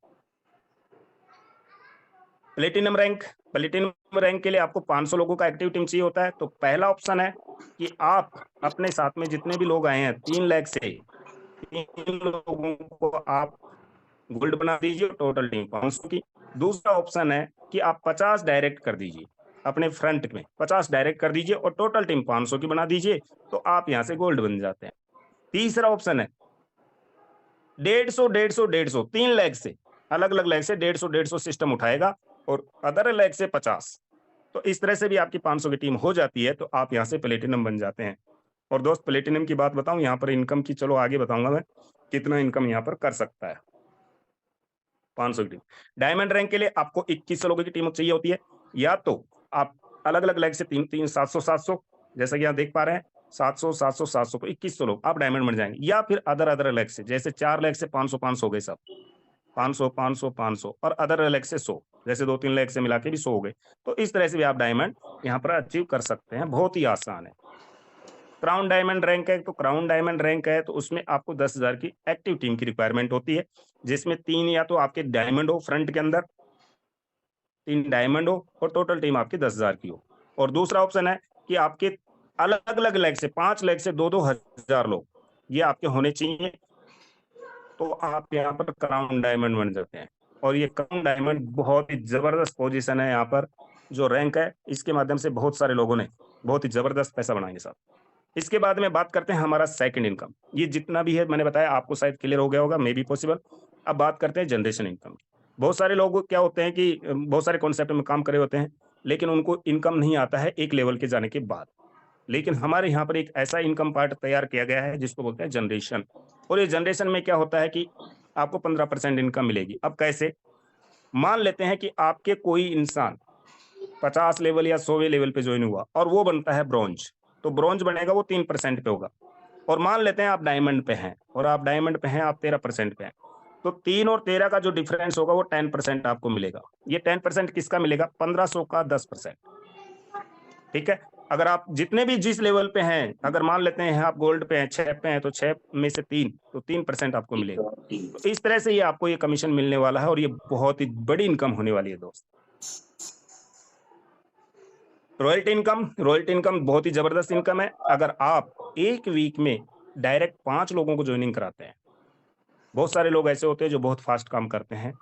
Platinum rank. प्लेटिनम रैंक के लिए आपको 500 लोगों का एक्टिव टीम चाहिए होता है। तो पहला ऑप्शन है कि आप अपने साथ में जितने भी लोग आए हैं 3 लेग से, 3 लोगों को आप गोल्ड बना दीजिए, टोटल टीम 500 की। दूसरा ऑप्शन है कि आप 50 डायरेक्ट कर दीजिए अपने फ्रंट में, 50 डायरेक्ट कर दीजिए और टोटल टीम 500 की बना दीजिए, तो आप यहां से गोल्ड बन जाते हैं। तीसरा ऑप्शन है 150-150-150 3 लेग से, अलग अलग लेग से 150-150 सिस्टम उठाएगा, और अदर लेग से 50, तो इस तरह से भी आपकी 500 की टीम हो जाती है, तो आप यहाँ से प्लेटिनम बन जाते हैं। और दोस्त प्लेटिनम की बात बताऊं यहाँ पर इनकम की, चलो आगे बताऊंगा मैं कितना इनकम यहाँ पर कर सकता है 500 की टीम। डायमंड रैंक के लिए आपको 21 लोगों की टीम चाहिए होती है, या तो आप अलग अलग लेग से 3-3 700-700, जैसा कि यहाँ देख पा रहे हैं 700-700-700 को 21 लोग आप डायमंड बन जाएंगे, या फिर अदर अदर लेग से, जैसे 4 लेग से 500-500 हो गए सब, 500-500-500, और अदर लेग से 100, जैसे 2-3 लेग से मिला के भी 100 हो गए, तो इस तरह से भी आप डायमंड यहाँ पर अचीव कर सकते हैं, बहुत ही आसान है। क्राउन डायमंड रैंक है, तो क्राउन डायमंड रैंक है तो उसमें आपको 10,000 की एक्टिव टीम की रिक्वायरमेंट होती है, जिसमें 3 या तो आपके डायमंड हो फ्रंट के अंदर, 3 डायमंड हो, और टोटल टीम आपकी 10,000 की हो। और दूसरा ऑप्शन है कि आपके अलग अलग लेग से 5 लेग से 2-2 हजार लोग ये आपके होने चाहिए, तो आप यहाँ पर क्राउन डायमंड बन जाते हैं। और ये क्राउन डायमंड बहुत ही जबरदस्त पोजीशन है यहाँ पर, जो रैंक है इसके माध्यम से बहुत सारे लोगों ने बहुत ही जबरदस्त पैसा बनाएंगे साहब। इसके बाद में बात करते हैं हमारा सेकंड इनकम। ये जितना भी है मैंने बताया आपको शायद क्लियर हो गया होगा, मे बी पॉसिबल। अब बात करते हैं जनरेशन इनकम। बहुत सारे लोग क्या होते हैं कि बहुत सारे कॉन्सेप्ट में काम करे होते हैं, लेकिन उनको इनकम नहीं आता है एक लेवल के जाने के बाद। लेकिन हमारे यहाँ पर एक ऐसा इनकम पार्ट तैयार किया गया है जिसको बोलते हैं जनरेशन। और ये जनरेशन में क्या होता है कि आपको 15% इनकम मिलेगी। अब कैसे? मान लेते हैं कि आपके कोई इंसान 50 लेवल या 100वें लेवल पे ज्वाइन हुआ और वो बनता है ब्रॉन्ज, तो ब्रॉन्ज बनेगा वो 3% पे होगा। और मान लेते हैं आप डायमंड पे हैं, और आप डायमंड पे हैं, आप 13% पे हैं, तो 3 और 13 का जो डिफरेंस होगा वो 10% आपको मिलेगा। ये 10% किसका मिलेगा? 1500 का 10%। ठीक है, अगर आप जितने भी जिस लेवल पे हैं, अगर मान लेते हैं आप गोल्ड पे हैं, 6 पे हैं, तो 6 में से 3, तो 3% आपको मिलेगा। तो इस तरह से ये आपको ये कमीशन मिलने वाला है, और ये बहुत ही बड़ी इनकम होने वाली है दोस्त। Royalty income. रॉयल्टी इनकम बहुत ही जबरदस्त इनकम है। अगर आप एक वीक में डायरेक्ट 5 लोगों को ज्वाइनिंग कराते हैं, बहुत सारे लोग ऐसे होते हैं जो बहुत फास्ट काम करते हैं,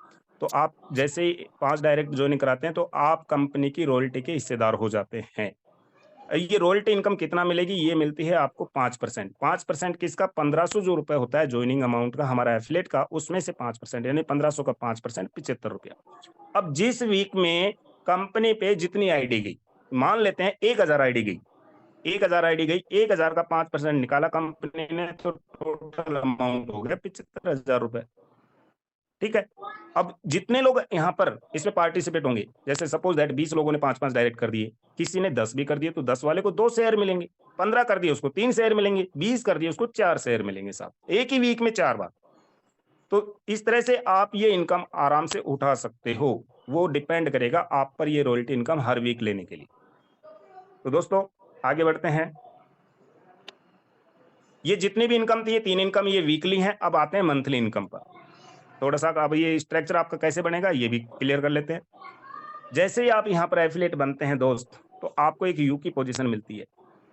तो आप जैसे ही 5 डायरेक्ट ज्वाइनिंग कराते हैं तो आप कंपनी की रॉयल्टी के हिस्सेदार हो जाते हैं। ये रॉयल्टी इनकम कितना मिलेगी? ये मिलती है आपको 5%। 5% किसका? 1500 जो रुपए होता है ज्वाइनिंग अमाउंट का हमारा एफिलेट का, उसमें से 5%, यानी 1500 का 5% 75 रुपया। अब जिस वीक में कंपनी पे जितनी आईडी गई, मान लेते हैं 1000 आईडी गई, 1000 आईडी गई, 1000 का 5% निकाला कंपनी ने, तो टोटल अमाउंट हो गया 75,000 रुपए। ठीक है, अब जितने लोग यहाँ पर इसमें पार्टिसिपेट होंगे, जैसे सपोज दैट 20 लोगों ने 5-5 डायरेक्ट कर दिए, किसी ने 10 भी कर दिए, तो 10 वाले को 2 शेयर मिलेंगे, 15 कर दिए उसको 3 शेयर मिलेंगे, 20 कर दिए उसको 4 शेयर मिलेंगे साहब, एक ही वीक में 4 बार। तो इस तरह से आप ये इनकम आराम से उठा सकते हो। वो डिपेंड करेगा आप पर ये रॉयल्टी इनकम हर वीक लेने के लिए। तो दोस्तों आगे बढ़ते हैं। ये जितनी भी इनकम थी, ये 3 इनकम ये वीकली हैं। अब आते हैं मंथली इनकम पर। थोड़ा सा अब ये स्ट्रक्चर आपका कैसे बनेगा ये भी क्लियर कर लेते हैं। जैसे ही आप यहाँ पर एफिलिएट बनते हैं दोस्त, तो आपको एक यू की पोजीशन मिलती है।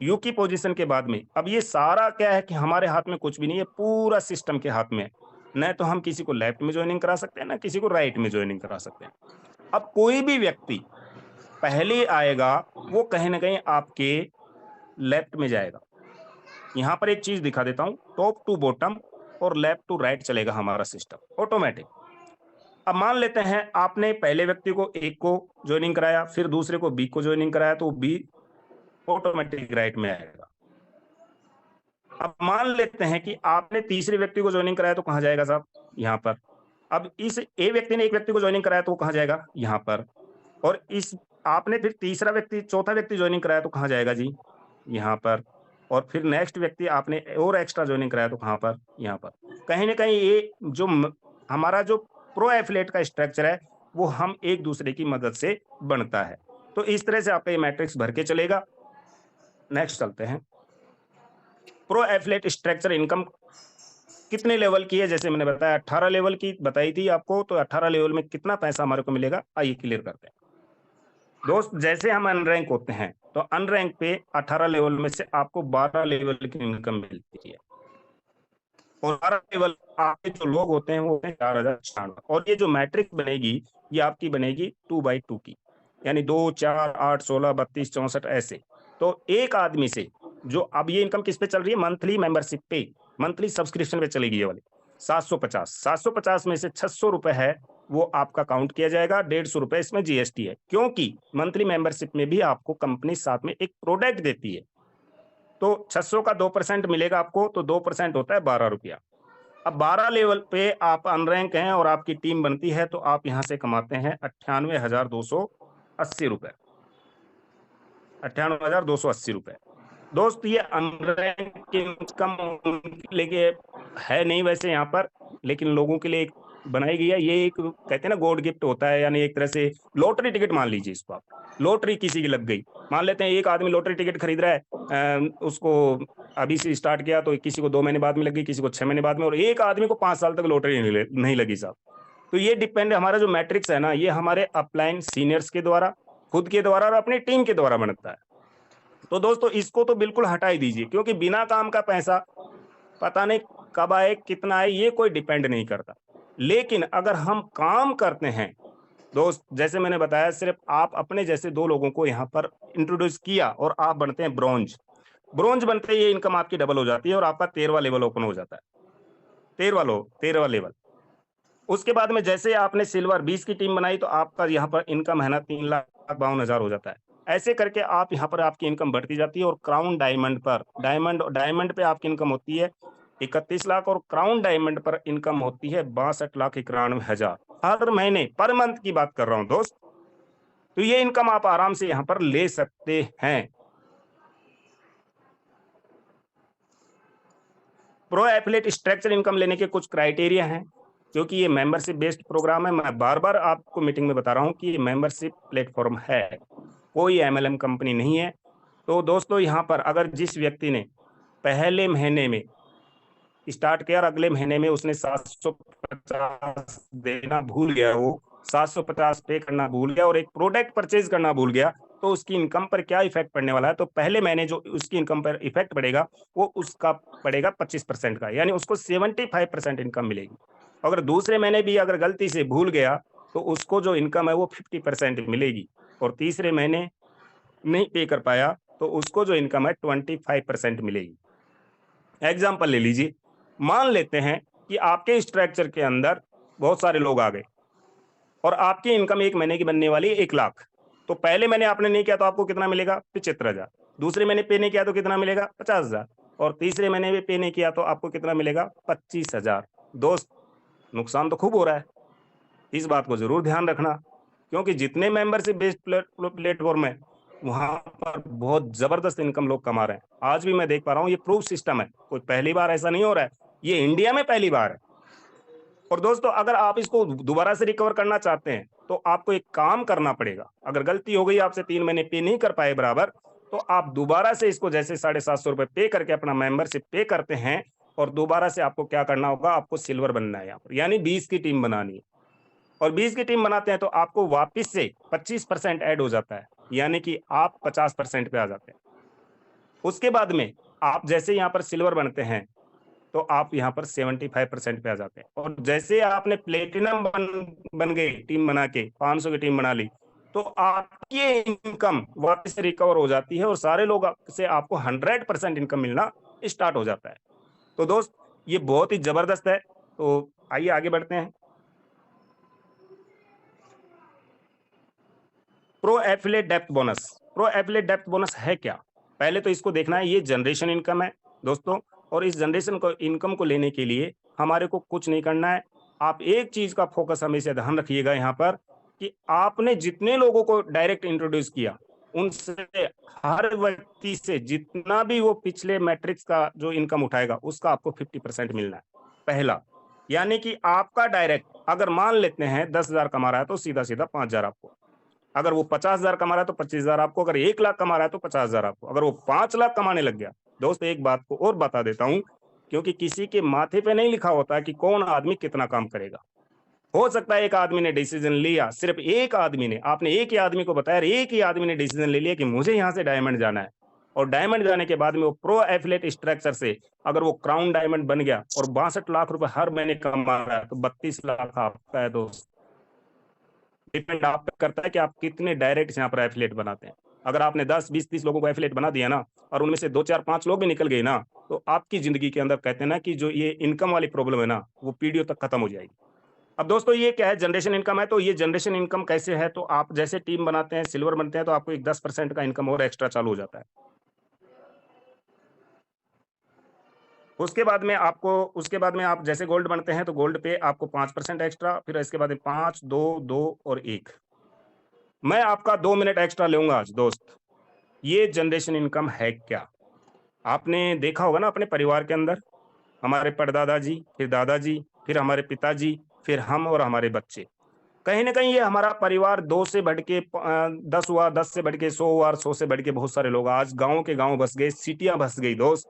यू की पोजीशन के बाद में अब ये सारा क्या है कि हमारे हाथ में कुछ भी नहीं है, पूरा सिस्टम के हाथ में है। न तो हम किसी को लेफ्ट में ज्वाइनिंग करा सकते हैं, ना किसी को राइट में ज्वाइनिंग करा सकते हैं। अब कोई भी व्यक्ति पहले आएगा वो कहीं ना कहीं आपके लेफ्ट में जाएगा। यहां पर एक चीज दिखा देता हूं, टॉप टू बॉटम और लेफ्ट टू राइट चलेगा हमारा सिस्टम ऑटोमेटिक। अब मान लेते हैं आपने पहले व्यक्ति को एक को ज्वाइनिंग कराया, फिर दूसरे को बी को ज्वाइनिंग कराया, तो बी ऑटोमेटिक राइट में आएगा। अब मान लेते हैं कि आपने तीसरे व्यक्ति को ज्वाइनिंग कराया, तो कहां जाएगा साहब? यहां पर। अब इस ए व्यक्ति ने एक व्यक्ति को ज्वाइनिंग कराया, तो कहां जाएगा? यहां पर। और इस आपने फिर तीसरा व्यक्ति चौथा व्यक्ति ज्वाइनिंग कराया, तो कहां जाएगा जी? यहां पर। और फिर नेक्स्ट व्यक्ति आपने और एक्स्ट्रा ज्वाइनिंग कराया, तो कहां पर? यहां पर। कहीं ना कहीं ये जो हमारा जो प्रो एफिलिएट का स्ट्रक्चर है वो हम एक दूसरे की मदद से बनता है। तो इस तरह से आपका ये मैट्रिक्स भर के चलेगा। नेक्स्ट चलते हैं। प्रो एफिलिएट स्ट्रक्चर इनकम कितने लेवल की है? जैसे मैंने बताया 18 लेवल की बताई थी आपको, तो 18 लेवल में कितना पैसा हमारे को मिलेगा, आइए क्लियर करते हैं। दोस्त, जैसे हम अनरैंक होते हैं तो अनरैंक पे 18 लेवल में से आपको 12 लेवल की इनकम मिलती है। और 12 लेवल आपके जो लोग होते हैं वो 4096। और ये जो मैट्रिक्स बनेगी ये आपकी बनेगी 2/2 की, यानी 2, 4, 8, 16, 32, 64 ऐसे। तो एक आदमी से जो अब ये इनकम किस पे चल रही है? मंथली मेंबरशिप पे, मंथली सब्सक्रिप्शन पे चलेगी ये वाली। 750 में से 600 रुपए है वो आपका काउंट किया जाएगा, 150 रुपए इसमें जीएसटी है, क्योंकि मंथली मेंबरशिप में भी आपको कंपनी साथ में एक प्रोडक्ट देती है। तो 600 का 2% मिलेगा आपको, तो 2% होता है 12 रुपया। अब 12 लेवल पे आप अनरैंक हैं और आपकी टीम बनती है, तो आप यहां से कमाते हैं 98,280 रुपए। 98,280 रुपए। दोस्त, ये अनरैंक इनकम लेके है नहीं वैसे यहाँ पर, लेकिन लोगों के लिए एक बनाई गई है। ये एक कहते हैं ना गॉड गिफ्ट होता है, यानी एक तरह से लॉटरी टिकट मान लीजिए इसको आप। लॉटरी किसी की लग गई, मान लेते हैं एक आदमी लॉटरी टिकट खरीद रहा है, उसको अभी से स्टार्ट किया तो किसी को 2 महीने बाद में लगी, किसी को 6 महीने बाद में, और एक आदमी को 5 साल तक लॉटरी नहीं लगी साहब। तो ये डिपेंड, हमारा जो मैट्रिक्स है ना ये हमारे अपलाइन सीनियर्स के द्वारा, खुद के द्वारा और अपनी टीम के द्वारा बनता है। तो दोस्तों इसको तो बिल्कुल हटा ही दीजिए, क्योंकि बिना काम का पैसा पता नहीं कब आए कितना आए ये कोई डिपेंड नहीं करता। लेकिन अगर हम काम करते हैं दोस्त, जैसे मैंने बताया, सिर्फ आप अपने जैसे 2 लोगों को यहाँ पर इंट्रोड्यूस किया और आप बनते हैं ब्रॉन्ज। ब्रॉन्ज बनते ही ये इनकम आपकी डबल हो जाती है और आपका 13वां लेवल ओपन हो जाता है। 13वां लेवल। उसके बाद में जैसे आपने सिल्वर 20 की टीम बनाई तो आपका यहाँ पर इनकम है ना 3,52,000 हो जाता है। ऐसे करके आप यहाँ पर आपकी इनकम बढ़ती जाती है। और क्राउन डायमंड पर, डायमंड पे आपकी इनकम होती है 31 लाख, और क्राउन डायमंड पर इनकम होती है 62,91,000 हर महीने, पर मंथ की बात कर रहा हूं दोस्त। तो ये इनकम आप आराम से यहाँ पर ले सकते हैं। प्रो एफिलिएट स्ट्रक्चर इनकम लेने के कुछ क्राइटेरिया हैं, क्योंकि ये मेंबरशिप बेस्ड प्रोग्राम है। मैं बार बार आपको मीटिंग में बता रहा हूं कि ये मेंबरशिप प्लेटफॉर्म है, कोई एमएलएम कंपनी नहीं है। तो दोस्तों यहाँ पर अगर जिस व्यक्ति ने पहले महीने में स्टार्ट किया और अगले महीने में उसने 750 देना भूल गया, वो 750 पे करना भूल गया और एक प्रोडक्ट परचेज करना भूल गया, तो उसकी इनकम पर क्या इफेक्ट पड़ने वाला है? तो पहले महीने जो उसकी इनकम पर इफेक्ट पड़ेगा वो उसका पड़ेगा 25% का, यानी उसको 75% इनकम मिलेगी। अगर दूसरे महीने भी अगर गलती से भूल गया तो उसको जो इनकम है वो 50% मिलेगी। और तीसरे महीने नहीं पे कर पाया तो उसको जो इनकम है 25% मिलेगी। एग्जाम्पल ले लीजिए, मान लेते हैं कि आपके स्ट्रक्चर के अंदर बहुत सारे लोग आ गए और आपकी इनकम एक महीने की बनने वाली 1 लाख। तो पहले महीने आपने नहीं किया तो आपको कितना मिलेगा? 75,000। दूसरे महीने पे नहीं किया तो कितना मिलेगा? 50,000। और तीसरे महीने में पे नहीं किया तो आपको कितना मिलेगा? 25,000। दोस्त, नुकसान तो खूब हो रहा है, इस बात को जरूर ध्यान रखना, क्योंकि जितने मेंबरशिप बेस्ड प्लेटफॉर्म है वहां पर बहुत जबरदस्त इनकम लोग कमा रहे हैं। आज भी मैं देख पा रहा हूँ, ये प्रूफ सिस्टम है, कोई पहली बार ऐसा नहीं हो रहा है, ये इंडिया में पहली बार है। और दोस्तों अगर आप इसको दोबारा से रिकवर करना चाहते हैं तो आपको एक काम करना पड़ेगा। अगर गलती हो गई, आपसे 3 महीने पे नहीं कर पाए बराबर, तो आप दोबारा से इसको जैसे 750 रुपए पे करके अपना मेंबरशिप पे करते हैं, और दोबारा से आपको क्या करना होगा? आपको सिल्वर बनना है यहाँ पर, यानी 20 की टीम बनानी है। और 20 की टीम बनाते हैं तो आपको वापिस से 25% ऐड हो जाता है, यानी कि आप 50% पे आ जाते हैं। उसके बाद में आप जैसे यहाँ पर सिल्वर बनते हैं तो आप यहाँ पर 75% पे आ जाते हैं। और जैसे आपने प्लेटिनम बन गए टीम बना के, 500 की टीम बना ली, तो आपकी इनकम वापस से रिकवर हो जाती है और सारे लोग से आपको 100% इनकम मिलना स्टार्ट हो जाता है। तो दोस्त ये बहुत ही जबरदस्त है। तो आइए आगे बढ़ते हैं। Pro affiliate depth bonus. Pro affiliate depth bonus है क्या? पहले तो इसको देखना है, ये जनरेशन इनकम है दोस्तों, और इस जनरेशन को इनकम को लेने के लिए हमारे को कुछ नहीं करना है। आप एक चीज का फोकस हमेशा ध्यान रखिएगा यहाँ पर कि आपने जितने लोगों को डायरेक्ट इंट्रोड्यूस किया उनसे हर व्यक्ति से जितना भी वो पिछले मैट्रिक्स का जो इनकम उठाएगा उसका आपको 50% मिलना है पहला। यानी कि आपका डायरेक्ट अगर मान लेते हैं 10,000 कमा रहा है तो सीधा सीधा 5,000 आपको, अगर वो 50,000 कमा रहा है तो 25,000 आपको, अगर 1 लाख कमा रहा है तो 50,000 आपको, अगर वो 5 लाख कमाने लग गया। दोस्त एक बात को और बता देता हूं, क्योंकि किसी के माथे पे नहीं लिखा होता कि कौन आदमी कितना काम करेगा। हो सकता है एक आदमी ने डिसीजन लिया, सिर्फ एक आदमी ने, आपने एक ही आदमी को बताया, एक ही आदमी ने डिसीजन ले लिया कि मुझे यहां से डायमंड जाना है, और डायमंड जाने के बाद में वो प्रो एफिलिएट स्ट्रक्चर से अगर वो क्राउन डायमंड बन गया और 62 लाख रुपए हर महीने कमा रहा है, तो 32 लाख आपका है दोस्त। डिपेंड आप पे करता है कि आप कितने डायरेक्ट यहाँ पर एफिलिएट बनाते हैं। अगर आपने 10, 20, 30 लोगों को एफिलिएट बना दिया ना, और उनमें से 2, 4, 5 लोग भी निकल गए ना, तो आपकी जिंदगी के अंदर कहते हैं ना कि जो ये इनकम वाली प्रॉब्लम है ना, वो पीढ़ियों तक खत्म हो जाएगी। अब दोस्तों ये क्या है, जनरेशन इनकम है। तो ये जनरेशन इनकम कैसे है, तो आप जैसे टीम बनाते हैं, सिल्वर बनते हैं, तो आपको एक 10% का इनकम और एक्स्ट्रा चालू हो जाता है। उसके बाद में आप जैसे गोल्ड बनते हैं तो गोल्ड पे आपको 5% एक्स्ट्रा, फिर इसके बाद 5, 2, 2 और 1। मैं आपका 2 मिनट एक्स्ट्रा लूंगा आज दोस्त। ये जनरेशन इनकम है क्या? आपने देखा होगा ना अपने परिवार के अंदर, हमारे परदादा जी, फिर दादाजी, फिर हमारे पिताजी, फिर हम और हमारे बच्चे। कहीं ना कहीं ये हमारा परिवार 2 से बढ़ के 10 हुआ, 10 से बढ़ के 100 हुआ, 100 से बढ़ के बहुत सारे लोग आज गांव के गांव बस गए, सिटियां बस गई दोस्त।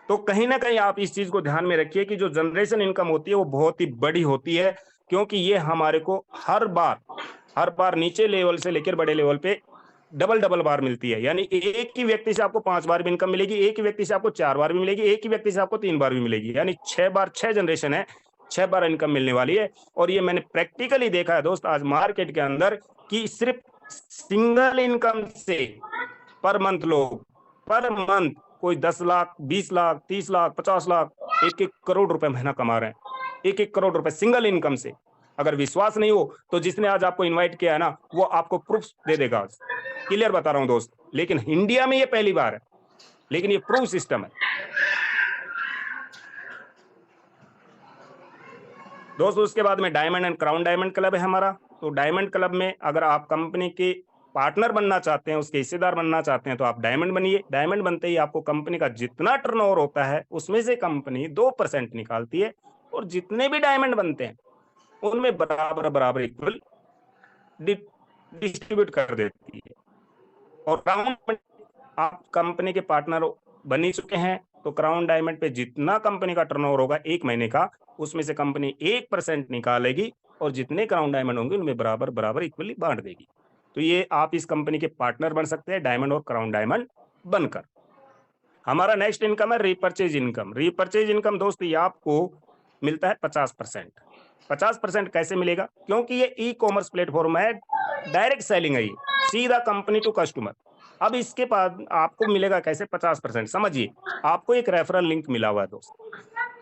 तो कहीं ना कहीं आप इस चीज को ध्यान में रखिए कि जो जनरेशन इनकम होती है वो बहुत ही बड़ी होती है, क्योंकि ये हमारे को हर बार नीचे लेवल से लेकर बड़े लेवल पे डबल डबल बार मिलती है। यानी एक ही व्यक्ति से आपको 5 बार भी इनकम मिलेगी, एक ही व्यक्ति से आपको 4 बार भी मिलेगी, एक ही व्यक्ति से आपको 3 बार भी मिलेगी, यानी 6 बार, 6 जनरेशन है, 6 बार इनकम मिलने वाली है। और ये मैंने प्रैक्टिकली देखा है दोस्त आज मार्केट के अंदर कि सिर्फ सिंगल इनकम से पर मंथ कोई 10 लाख, 20 लाख, 30 लाख, 50 लाख, 1-1 करोड़ रुपए महीना कमा रहे हैं, 1-1 करोड़ रुपए सिंगल इनकम से। अगर विश्वास नहीं हो तो जिसने आज आपको इनवाइट किया है ना, वो आपको प्रूफ दे देगा आज। क्लियर बता रहा हूं दोस्त, लेकिन इंडिया में ये पहली बार है, लेकिन ये प्रूफ सिस्टम है दोस्त। उसके बाद में diamond and crown diamond club है हमारा। तो डायमंड क्लब में अगर आप कंपनी के पार्टनर बनना चाहते हैं, उसके हिस्सेदार बनना चाहते हैं, तो आप डायमंड बनिए। डायमंड बनते ही आपको कंपनी का जितना टर्नओवर होता है उसमें से कंपनी 2% निकालती है, और जितने भी डायमंड बनते हैं उनमें बराबर बराबर इक्वल डिस्ट्रीब्यूट कर देती है। और क्राउन, आप कंपनी के पार्टनर बन ही चुके हैं, तो क्राउन डायमंड पे जितना कंपनी का टर्नओवर होगा 1 महीने का, उसमें से कंपनी 1% निकालेगी, और जितने क्राउन डायमंड होंगे उनमें बराबर बराबर इक्वली बांट देगी। तो ये आप इस कंपनी के पार्टनर बन सकते हैं डायमंड और क्राउन डायमंड बनकर। हमारा नेक्स्ट इनकम है रीपरचेज इनकम। रीपरचेज इनकम दोस्त ये आपको मिलता है 50%। 50% कैसे मिलेगा? क्योंकि ये ई कॉमर्स प्लेटफॉर्म है, डायरेक्ट सेलिंग है, ये सीधा कंपनी टू कस्टमर। अब इसके बाद आपको मिलेगा कैसे 50%? समझिए, आपको एक रेफरल लिंक मिला हुआ है दोस्त,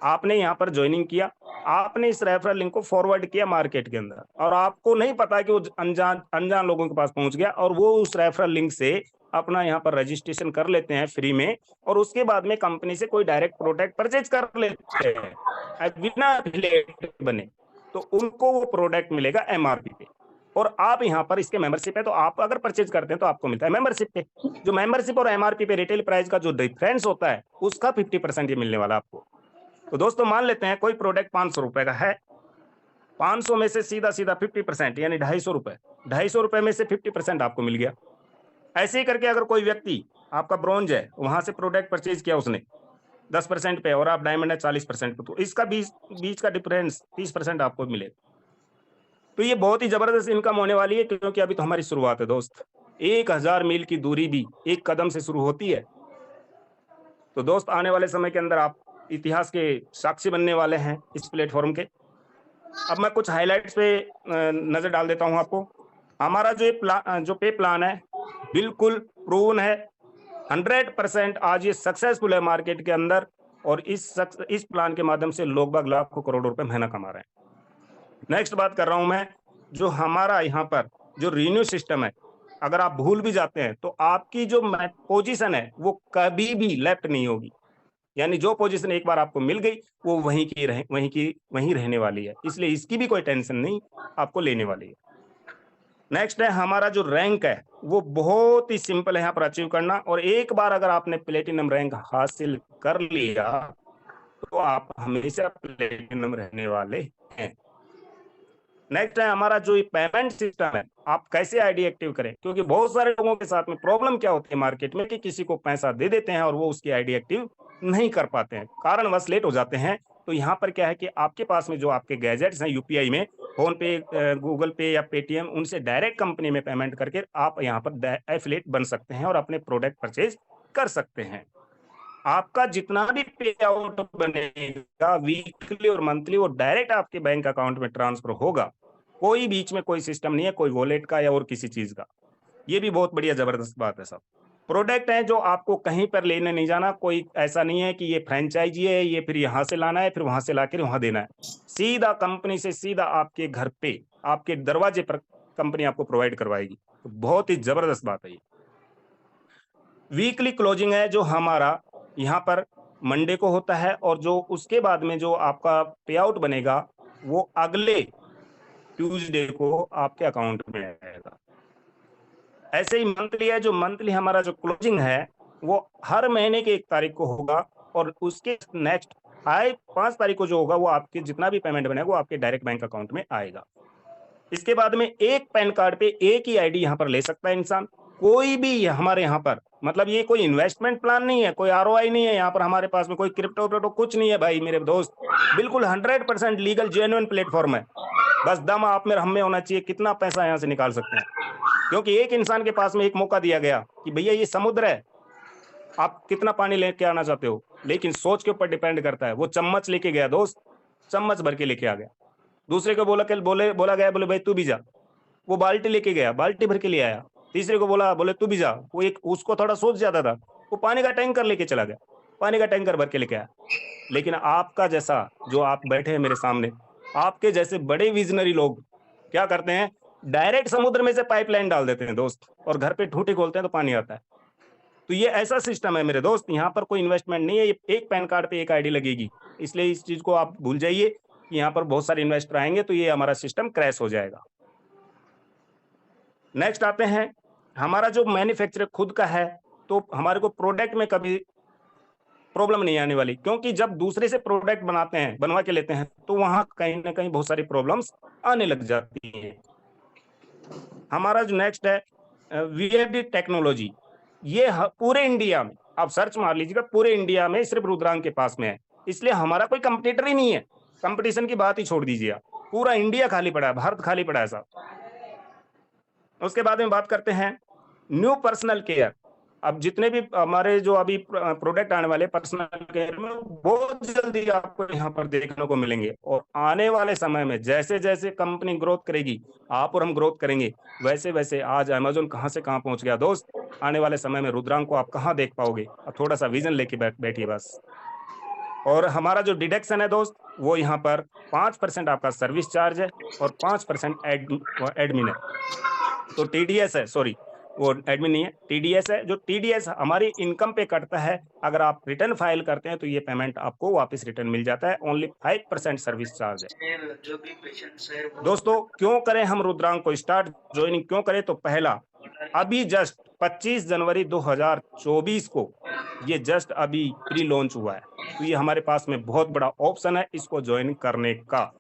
आपने यहाँ पर ज्वाइनिंग किया, आपने इस रेफरल लिंक को फॉरवर्ड किया मार्केट के अंदर, और आपको नहीं पता कि वो अनजान लोगों के पास पहुंच गया, और वो उस रेफरल लिंक से अपना यहाँ पर रजिस्ट्रेशन कर लेते हैं फ्री में, और उसके बाद में कंपनी से कोई डायरेक्ट प्रोडक्ट परचेज कर लेते हैं बिना एफिलिएट बने, तो उनको वो प्रोडक्ट मिलेगा एमआरपी पे। और आप यहाँ पर इसके मेंबरशिप है, तो आप अगर परचेज करते हैं तो आपको मिलता है मेंबरशिप पे। जो मेंबरशिप और एमआरपी पे रिटेल प्राइस का जो डिफरेंस होता है उसका 50% ये मिलने वाला आपको। तो दोस्तों मान लेते हैं कोई प्रोडक्ट 500 रुपए का है, 500 में से सीधा सीधा 50% यानी 250 रुपए, 250 रुपए में से 50% आपको मिल गया। ऐसे ही करके अगर कोई व्यक्ति आपका ब्रॉन्ज है, वहां से प्रोडक्ट परचेज किया उसने 10% पे, और आप डायमंड है 40% पे, तो इसका बीच का डिफरेंस 30% आपको मिलेगा। तो ये बहुत ही जबरदस्त इनकम होने वाली है, क्योंकि अभी तो हमारी शुरुआत है दोस्त। 1000 मील की दूरी भी एक कदम से शुरू होती है। तो दोस्त आने वाले समय के अंदर आप इतिहास के साक्षी बनने वाले हैं इस प्लेटफॉर्म के। अब मैं कुछ हाइलाइट्स पे नजर डाल देता हूं आपको। हमारा जो पे प्लान है बिल्कुल प्रूवन है, 100% आज ये सक्सेसफुल है मार्केट के अंदर, और इस प्लान के माध्यम से लोग बाग लाखों करोड़ों रुपए महीना कमा रहे हैं। नेक्स्ट बात कर रहा हूं मैं, जो हमारा यहाँ पर जो रिन्यू सिस्टम है, अगर आप भूल भी जाते हैं तो आपकी जो पोजीशन है वो कभी भी लेफ्ट नहीं होगी, यानी जो पोजीशन एक बार आपको मिल गई वो वहीं रहने वाली है, इसलिए इसकी भी कोई टेंशन नहीं आपको लेने वाली है। नेक्स्ट है हमारा जो रैंक है वो बहुत ही सिंपल है यहाँ पर अचीव करना, और एक बार अगर आपने प्लेटिनम रैंक हासिल कर लिया तो आप हमेशा प्लेटिनम रहने वाले हैं। नेक्स्ट है हमारा जो पेमेंट सिस्टम है, आप कैसे आईडी एक्टिव करें, क्योंकि बहुत सारे लोगों के साथ में प्रॉब्लम क्या होती है मार्केट में कि किसी को पैसा दे देते हैं और वो उसकी आईडी एक्टिव नहीं कर पाते हैं, कारणवश लेट हो जाते हैं। तो यहाँ पर क्या है कि आपके पास में जो आपके गैजेट्स हैं यूपीआई में, फोन पे, गूगल पे या पेटीएम, उनसे डायरेक्ट कंपनी में पेमेंट करके आप यहाँ पर एफिलिएट बन सकते हैं और अपने प्रोडक्ट परचेज कर सकते हैं। आपका जितना भी पे आउट बनेगा वीकली और मंथली, वो डायरेक्ट आपके बैंक अकाउंट में ट्रांसफर होगा, कोई बीच में कोई सिस्टम नहीं है, कोई वॉलेट का या और किसी चीज का। ये भी बहुत बढ़िया जबरदस्त बात है। सब प्रोडक्ट है जो आपको कहीं पर लेने नहीं जाना, कोई ऐसा नहीं है कि ये फ्रेंचाइजी है, ये फिर यहाँ से लाना है फिर वहां से लाकर वहां देना है, सीधा कंपनी से सीधा आपके घर पे आपके दरवाजे पर कंपनी आपको प्रोवाइड करवाएगी। तो बहुत ही जबरदस्त बात है ये। वीकली क्लोजिंग है जो हमारा यहाँ पर मंडे को होता है, और जो उसके बाद में जो आपका पे आउट बनेगा वो अगले ट्यूसडे को आपके अकाउंट में आएगा। ऐसे ही मंथली है, जो मंथली हमारा जो क्लोजिंग है वो हर महीने की 1 तारीख को होगा, और उसके नेक्स्ट 5 तारीख को जो होगा वो आपके जितना भी पेमेंट बनेगा वो आपके डायरेक्ट बैंक अकाउंट में आएगा। इसके बाद में एक पैन कार्ड पे एक ही आईडी यहाँ पर ले सकता है इंसान, कोई भी हमारे यहाँ पर, मतलब ये कोई इन्वेस्टमेंट प्लान नहीं है, कोई आरओआई नहीं है, यहाँ पर हमारे पास में कोई क्रिप्टो कुछ नहीं है भाई मेरे दोस्त, बिल्कुल 100% लीगल जेन्युइन प्लेटफॉर्म है। बस दम आप में हम में होना चाहिए, कितना पैसा यहाँ से निकाल सकते हैं, क्योंकि एक इंसान के पास में एक मौका दिया गया कि भैया ये समुद्र है, आप कितना पानी लेके आना चाहते हो, लेकिन सोच के ऊपर डिपेंड करता है। वो चम्मच लेके गया दोस्त, चम्मच भर के लेके आ गया। दूसरे को बोला गया बोले भाई तू भी जा, वो बाल्टी लेके गया, बाल्टी भर के ले आया। तीसरे को बोले तू भी जा, वो एक उसको थोड़ा सोच जाता था, वो पानी का टैंकर लेके चला गया, पानी का टैंकर भर के लेके आया। लेकिन आपका जैसा जो आप बैठे हैं मेरे सामने, आपके जैसे बड़े विजनरी लोग क्या करते हैं, डायरेक्ट समुद्र में से पाइपलाइन डाल देते हैं दोस्त, और घर पे ठूठी खोलते हैं तो पानी आता है। तो ये ऐसा सिस्टम है मेरे दोस्त, यहाँ पर कोई इन्वेस्टमेंट नहीं है, ये एक पैन कार्ड पे एक आईडी लगेगी, इसलिए इस चीज को आप भूल जाइए कि यहाँ पर बहुत सारे इन्वेस्टर आएंगे तो ये हमारा सिस्टम क्रैश हो जाएगा। नेक्स्ट आते हैं, हमारा जो मैन्युफैक्चर खुद का है तो हमारे को प्रोडक्ट में कभी प्रॉब्लम नहीं आने वाली, क्योंकि जब दूसरे से प्रोडक्ट बनवा के लेते हैं तो वहां कहीं ना कहीं बहुत सारी प्रॉब्लम्स आने लग जाती हैं। हमारा जो नेक्स्ट है वीएफडी टेक्नोलॉजी, ये पूरे इंडिया में आप सर्च मार लीजिएगा, पूरे इंडिया में सिर्फ रुद्रांग के पास में है, इसलिए हमारा कोई कंपटीटर ही नहीं है। कंपटीशन की बात ही छोड़ दीजिए, पूरा इंडिया खाली पड़ा है, भारत खाली पड़ा है साहब। उसके बाद में बात करते हैं न्यू पर्सनल केयर। अब जितने भी हमारे जो अभी प्रोडक्ट आने वाले पर्सनल केयर में बहुत जल्दी आपको यहाँ पर देखने को मिलेंगे, और आने वाले समय में जैसे जैसे कंपनी ग्रोथ करेगी, आप और हम ग्रोथ करेंगे, वैसे वैसे आज अमेज़न कहाँ से कहाँ पहुंच गया दोस्त, आने वाले समय में रुद्रांग को आप कहाँ देख पाओगे। अब थोड़ा सा विजन लेके बैठिए बस। और हमारा जो डिडक्शन है दोस्त, वो यहाँ पर 5% आपका सर्विस चार्ज है और 5% एडमिन है, तो टीडीएस है, सॉरी वो एडमिन नहीं है, टीडीएस है। जो टीडीएस हमारी इनकम पे कटता है, अगर आप रिटर्न फाइल करते हैं तो ये पेमेंट आपको वापस रिटर्न मिल जाता है। ओनली 5% सर्विस चार्ज है। जो भी पेशेंट्स है दोस्तों क्यों करें हम रुद्रांग को स्टार्ट, ज्वाइनिंग क्यों करें, तो पहला अभी जस्ट 25 जनवरी 2024 को ये जस्ट अभी प्री लॉन्च हुआ है, तो ये हमारे पास में बहुत बड़ा ऑप्शन है इसको ज्वाइन करने का।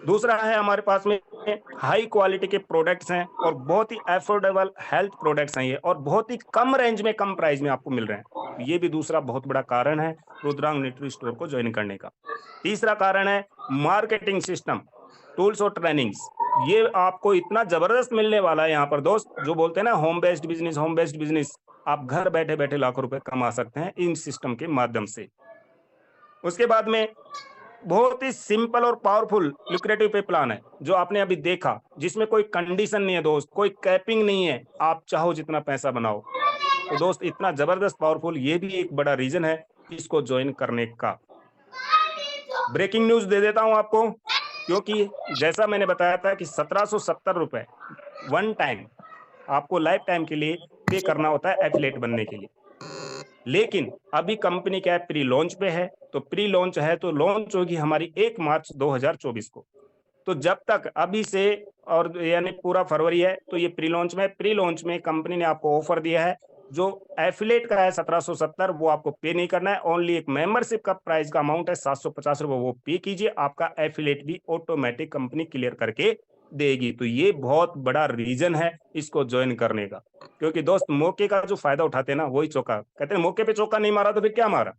दूसरा है हमारे पास में हाई क्वालिटी के प्रोडक्ट्स हैं और बहुत ही अफोर्डेबल हेल्थ प्रोडक्ट्स हैं ये, और बहुत ही कम रेंज में कम प्राइस में आपको मिल रहे हैं। ये भी दूसरा बहुत बड़ा कारण है रुद्रांग न्यूट्री स्टोर को ज्वाइन करने का। तीसरा कारण है मार्केटिंग सिस्टम, टूल्स और ट्रेनिंग्स। ये आपको इतना जबरदस्त मिलने वाला है यहाँ पर दोस्त, जो बोलते हैं ना होम बेस्ड बिजनेस, आप घर बैठे बैठे लाखों रुपए कमा सकते हैं इन सिस्टम के माध्यम से। उसके बाद में बहुत ही सिंपल और पावरफुल लुक्रेटिव पे प्लान है जो आपने अभी देखा, जिसमें कोई कंडीशन नहीं है दोस्त, कोई कैपिंग नहीं है, आप चाहो जितना पैसा बनाओ। तो दोस्त इतना जबरदस्त पावरफुल, ये भी एक बड़ा रीजन है इसको ज्वाइन करने का। ब्रेकिंग न्यूज दे देता हूं आपको, क्योंकि जैसा मैंने बताया था कि 1770 रुपए वन टाइम आपको लाइफ टाइम के लिए पे करना होता है एफिलिएट बनने के लिए। लेकिन अभी कंपनी क्या है, प्री लॉन्च पे है, तो प्री लॉन्च है तो लॉन्च होगी हमारी 1 मार्च 2024 को। तो जब तक अभी से, और यानी पूरा फरवरी है, तो ये प्री लॉन्च में कंपनी ने आपको ऑफर दिया है, जो एफिलेट का है 1770 वो आपको पे नहीं करना है, ओनली एक मेंबरशिप का प्राइस का अमाउंट है 750 रुपए, वो पे कीजिए, आपका एफिलेट भी ऑटोमेटिक कंपनी क्लियर करके देगी। तो ये बहुत बड़ा रीजन है इसको ज्वाइन करने का, क्योंकि दोस्त मौके का जो फायदा उठाते हैं ना, वही चौका कहते हैं, मौके पे चौका नहीं मारा तो फिर क्या मारा।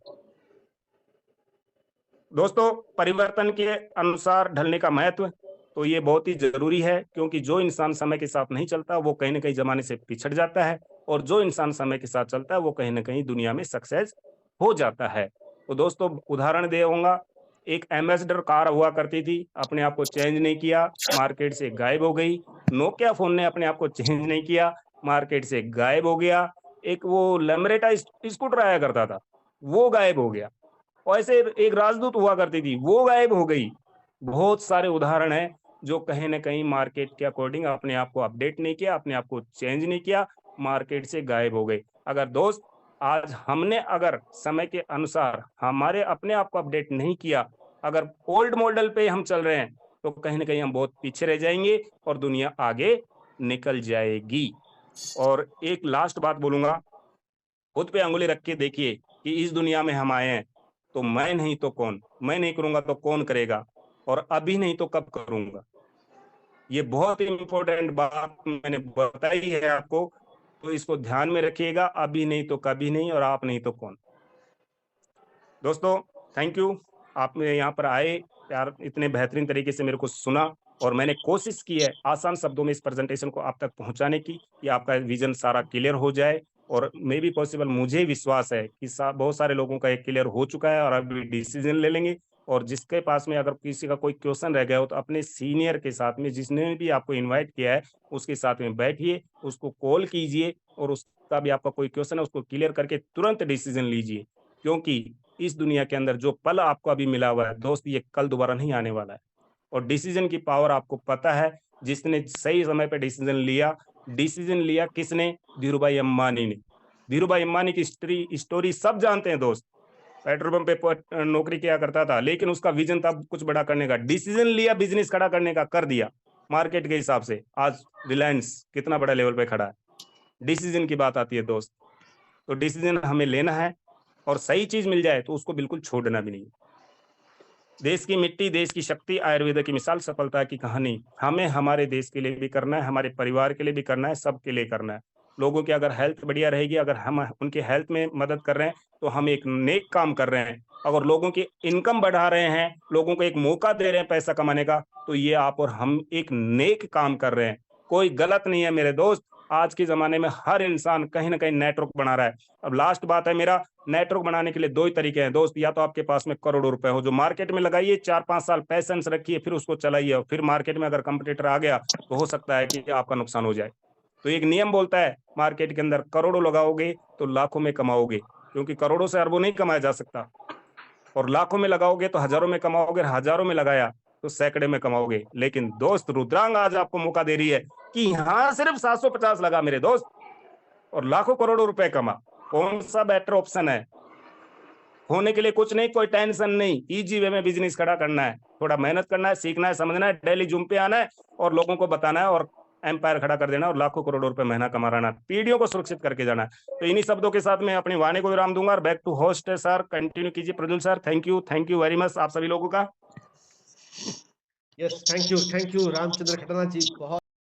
दोस्तों परिवर्तन के अनुसार ढलने का महत्व, तो ये बहुत ही जरूरी है, क्योंकि जो इंसान समय के साथ नहीं चलता वो कहीं ना कहीं जमाने से पिछड़ जाता है, और जो इंसान समय के साथ चलता है वो कहीं ना कहीं दुनिया में सक्सेस हो जाता है। तो दोस्तों उदाहरण दूंगा, एक एम्बेसडर कार हुआ करती थी, अपने आप को चेंज नहीं किया, मार्केट से गायब हो गई। नोकिया फोन ने अपने आप को चेंज नहीं किया, मार्केट से गायब हो गया। एक वो लेमरेटा स्कूटर आया करता था, वो गायब हो गया। और ऐसे एक राजदूत हुआ करती थी, वो गायब हो गई। बहुत सारे उदाहरण हैं जो कहीं ना कहीं मार्केट के अकॉर्डिंग अपने आप को अपडेट नहीं किया, अपने आप को चेंज नहीं किया, मार्केट से गायब हो गए। अगर दोस्त आज हमने अगर समय के अनुसार हमारे अपने आप को अपडेट नहीं किया, अगर ओल्ड मॉडल पे हम चल रहे हैं, तो कहीं ना कहीं हम बहुत पीछे रह जाएंगे और दुनिया आगे निकल जाएगी। और एक लास्ट बात बोलूंगा, खुद पे अंगुली रख के देखिए कि इस दुनिया में हम आए हैं, तो मैं नहीं तो कौन, मैं नहीं करूंगा तो कौन करेगा, और अभी नहीं तो कब करूंगा। ये बहुत इंपॉर्टेंट बात मैंने बताई है आपको, तो इसको ध्यान में रखिएगा, अभी नहीं तो कभी नहीं, और आप नहीं तो कौन। दोस्तों थैंक यू, आप यहाँ पर आए, यार इतने बेहतरीन तरीके से मेरे को सुना, और मैंने कोशिश की है आसान शब्दों में इस प्रेजेंटेशन को आप तक पहुंचाने की, कि आपका विजन सारा क्लियर हो जाए। और मे बी पॉसिबल, मुझे विश्वास है कि बहुत सारे लोगों का एक क्लियर हो चुका है और अभी डिसीजन ले लेंगे। और जिसके पास में अगर किसी का कोई क्वेश्चन रह गया हो, तो अपने सीनियर के साथ में, जिसने भी आपको इन्वाइट किया है, उसके साथ में बैठिए, उसको कॉल कीजिए, और उसका भी आपका कोई क्वेश्चन है उसको क्लियर करके तुरंत डिसीजन लीजिए। क्योंकि इस दुनिया के अंदर जो पल आपको अभी मिला हुआ है दोस्त, ये कल दोबारा नहीं आने वाला है। और डिसीजन की पावर आपको पता है, जिसने सही समय पे डिसीजन लिया किसने, धीरूभाई अंबानी ने। धीरूभाई अंबानी की स्टोरी सब जानते हैं दोस्त। पेट्रोल पंप पे नौकरी किया करता था, लेकिन उसका विजन था कुछ बड़ा करने का, डिसीजन लिया बिजनेस खड़ा करने का, कर दिया मार्केट के हिसाब से। आज रिलायंस कितना बड़ा लेवल पे खड़ा है। डिसीजन की बात आती है दोस्त, तो डिसीजन हमें लेना है, और सही चीज मिल जाए तो उसको बिल्कुल छोड़ना भी नहीं। देश की मिट्टी, देश की शक्ति, आयुर्वेद की मिसाल, सफलता की कहानी। हमें हमारे देश के लिए भी करना है, हमारे परिवार के लिए भी करना है, सबके लिए करना है। लोगों की अगर हेल्थ बढ़िया रहेगी, अगर हम उनके हेल्थ में मदद कर रहे हैं, तो हम एक नेक काम कर रहे हैं। अगर लोगों की इनकम बढ़ा रहे हैं, लोगों को एक मौका दे रहे हैं पैसा कमाने का, तो ये आप और हम एक नेक काम कर रहे हैं। कोई गलत नहीं है मेरे दोस्त। आज के जमाने में हर इंसान कहीं ना कहीं नेटवर्क बना रहा है। अब लास्ट बात है मेरा, नेटवर्क बनाने के लिए दो ही तरीके हैं दोस्त, या तो आपके पास में करोड़ों रुपए हो, जो मार्केट में लगाइए, 4-5 साल पैसेंस रखिए, फिर उसको चलाइए, और फिर मार्केट में अगर कंपटीटर आ गया तो हो सकता है कि आपका नुकसान हो जाए। तो एक नियम बोलता है मार्केट के अंदर, करोड़ों लगाओगे तो लाखों में कमाओगे, क्योंकि करोड़ों से अरबों नहीं कमाया जा सकता। और लाखों में लगाओगे तो हजारों में कमाओगे, हजारों में लगाया तो सैकड़े में कमाओगे। लेकिन दोस्त रुद्रांग आज आपको मौका दे रही है कि यहाँ सिर्फ 750 लगा मेरे दोस्त, और लाखों करोड़ों रुपए कमा। कौन सा बेटर ऑप्शन है? होने के लिए कुछ नहीं, कोई टेंशन नहीं, इजी वे में बिजनेस खड़ा करना है, थोड़ा मेहनत करना है, सीखना है, समझना है, डेली जूम पे आना है, और लोगों को बताना है, और एम्पायर खड़ा कर देना, और लाखों करोड़ों रुपए महीना कमा रहना, पीढ़ियों को सुरक्षित करके जाना है। तो इन्हीं शब्दों के साथ मैं अपनी वाणी को विराम दूंगा, और बैक टू होस्ट है सर, कंटिन्यू कीजिए Prajwal sir. Thank you very much आप सभी लोगों का। Yes, thank you Ramchandra Khatana ji, बहुत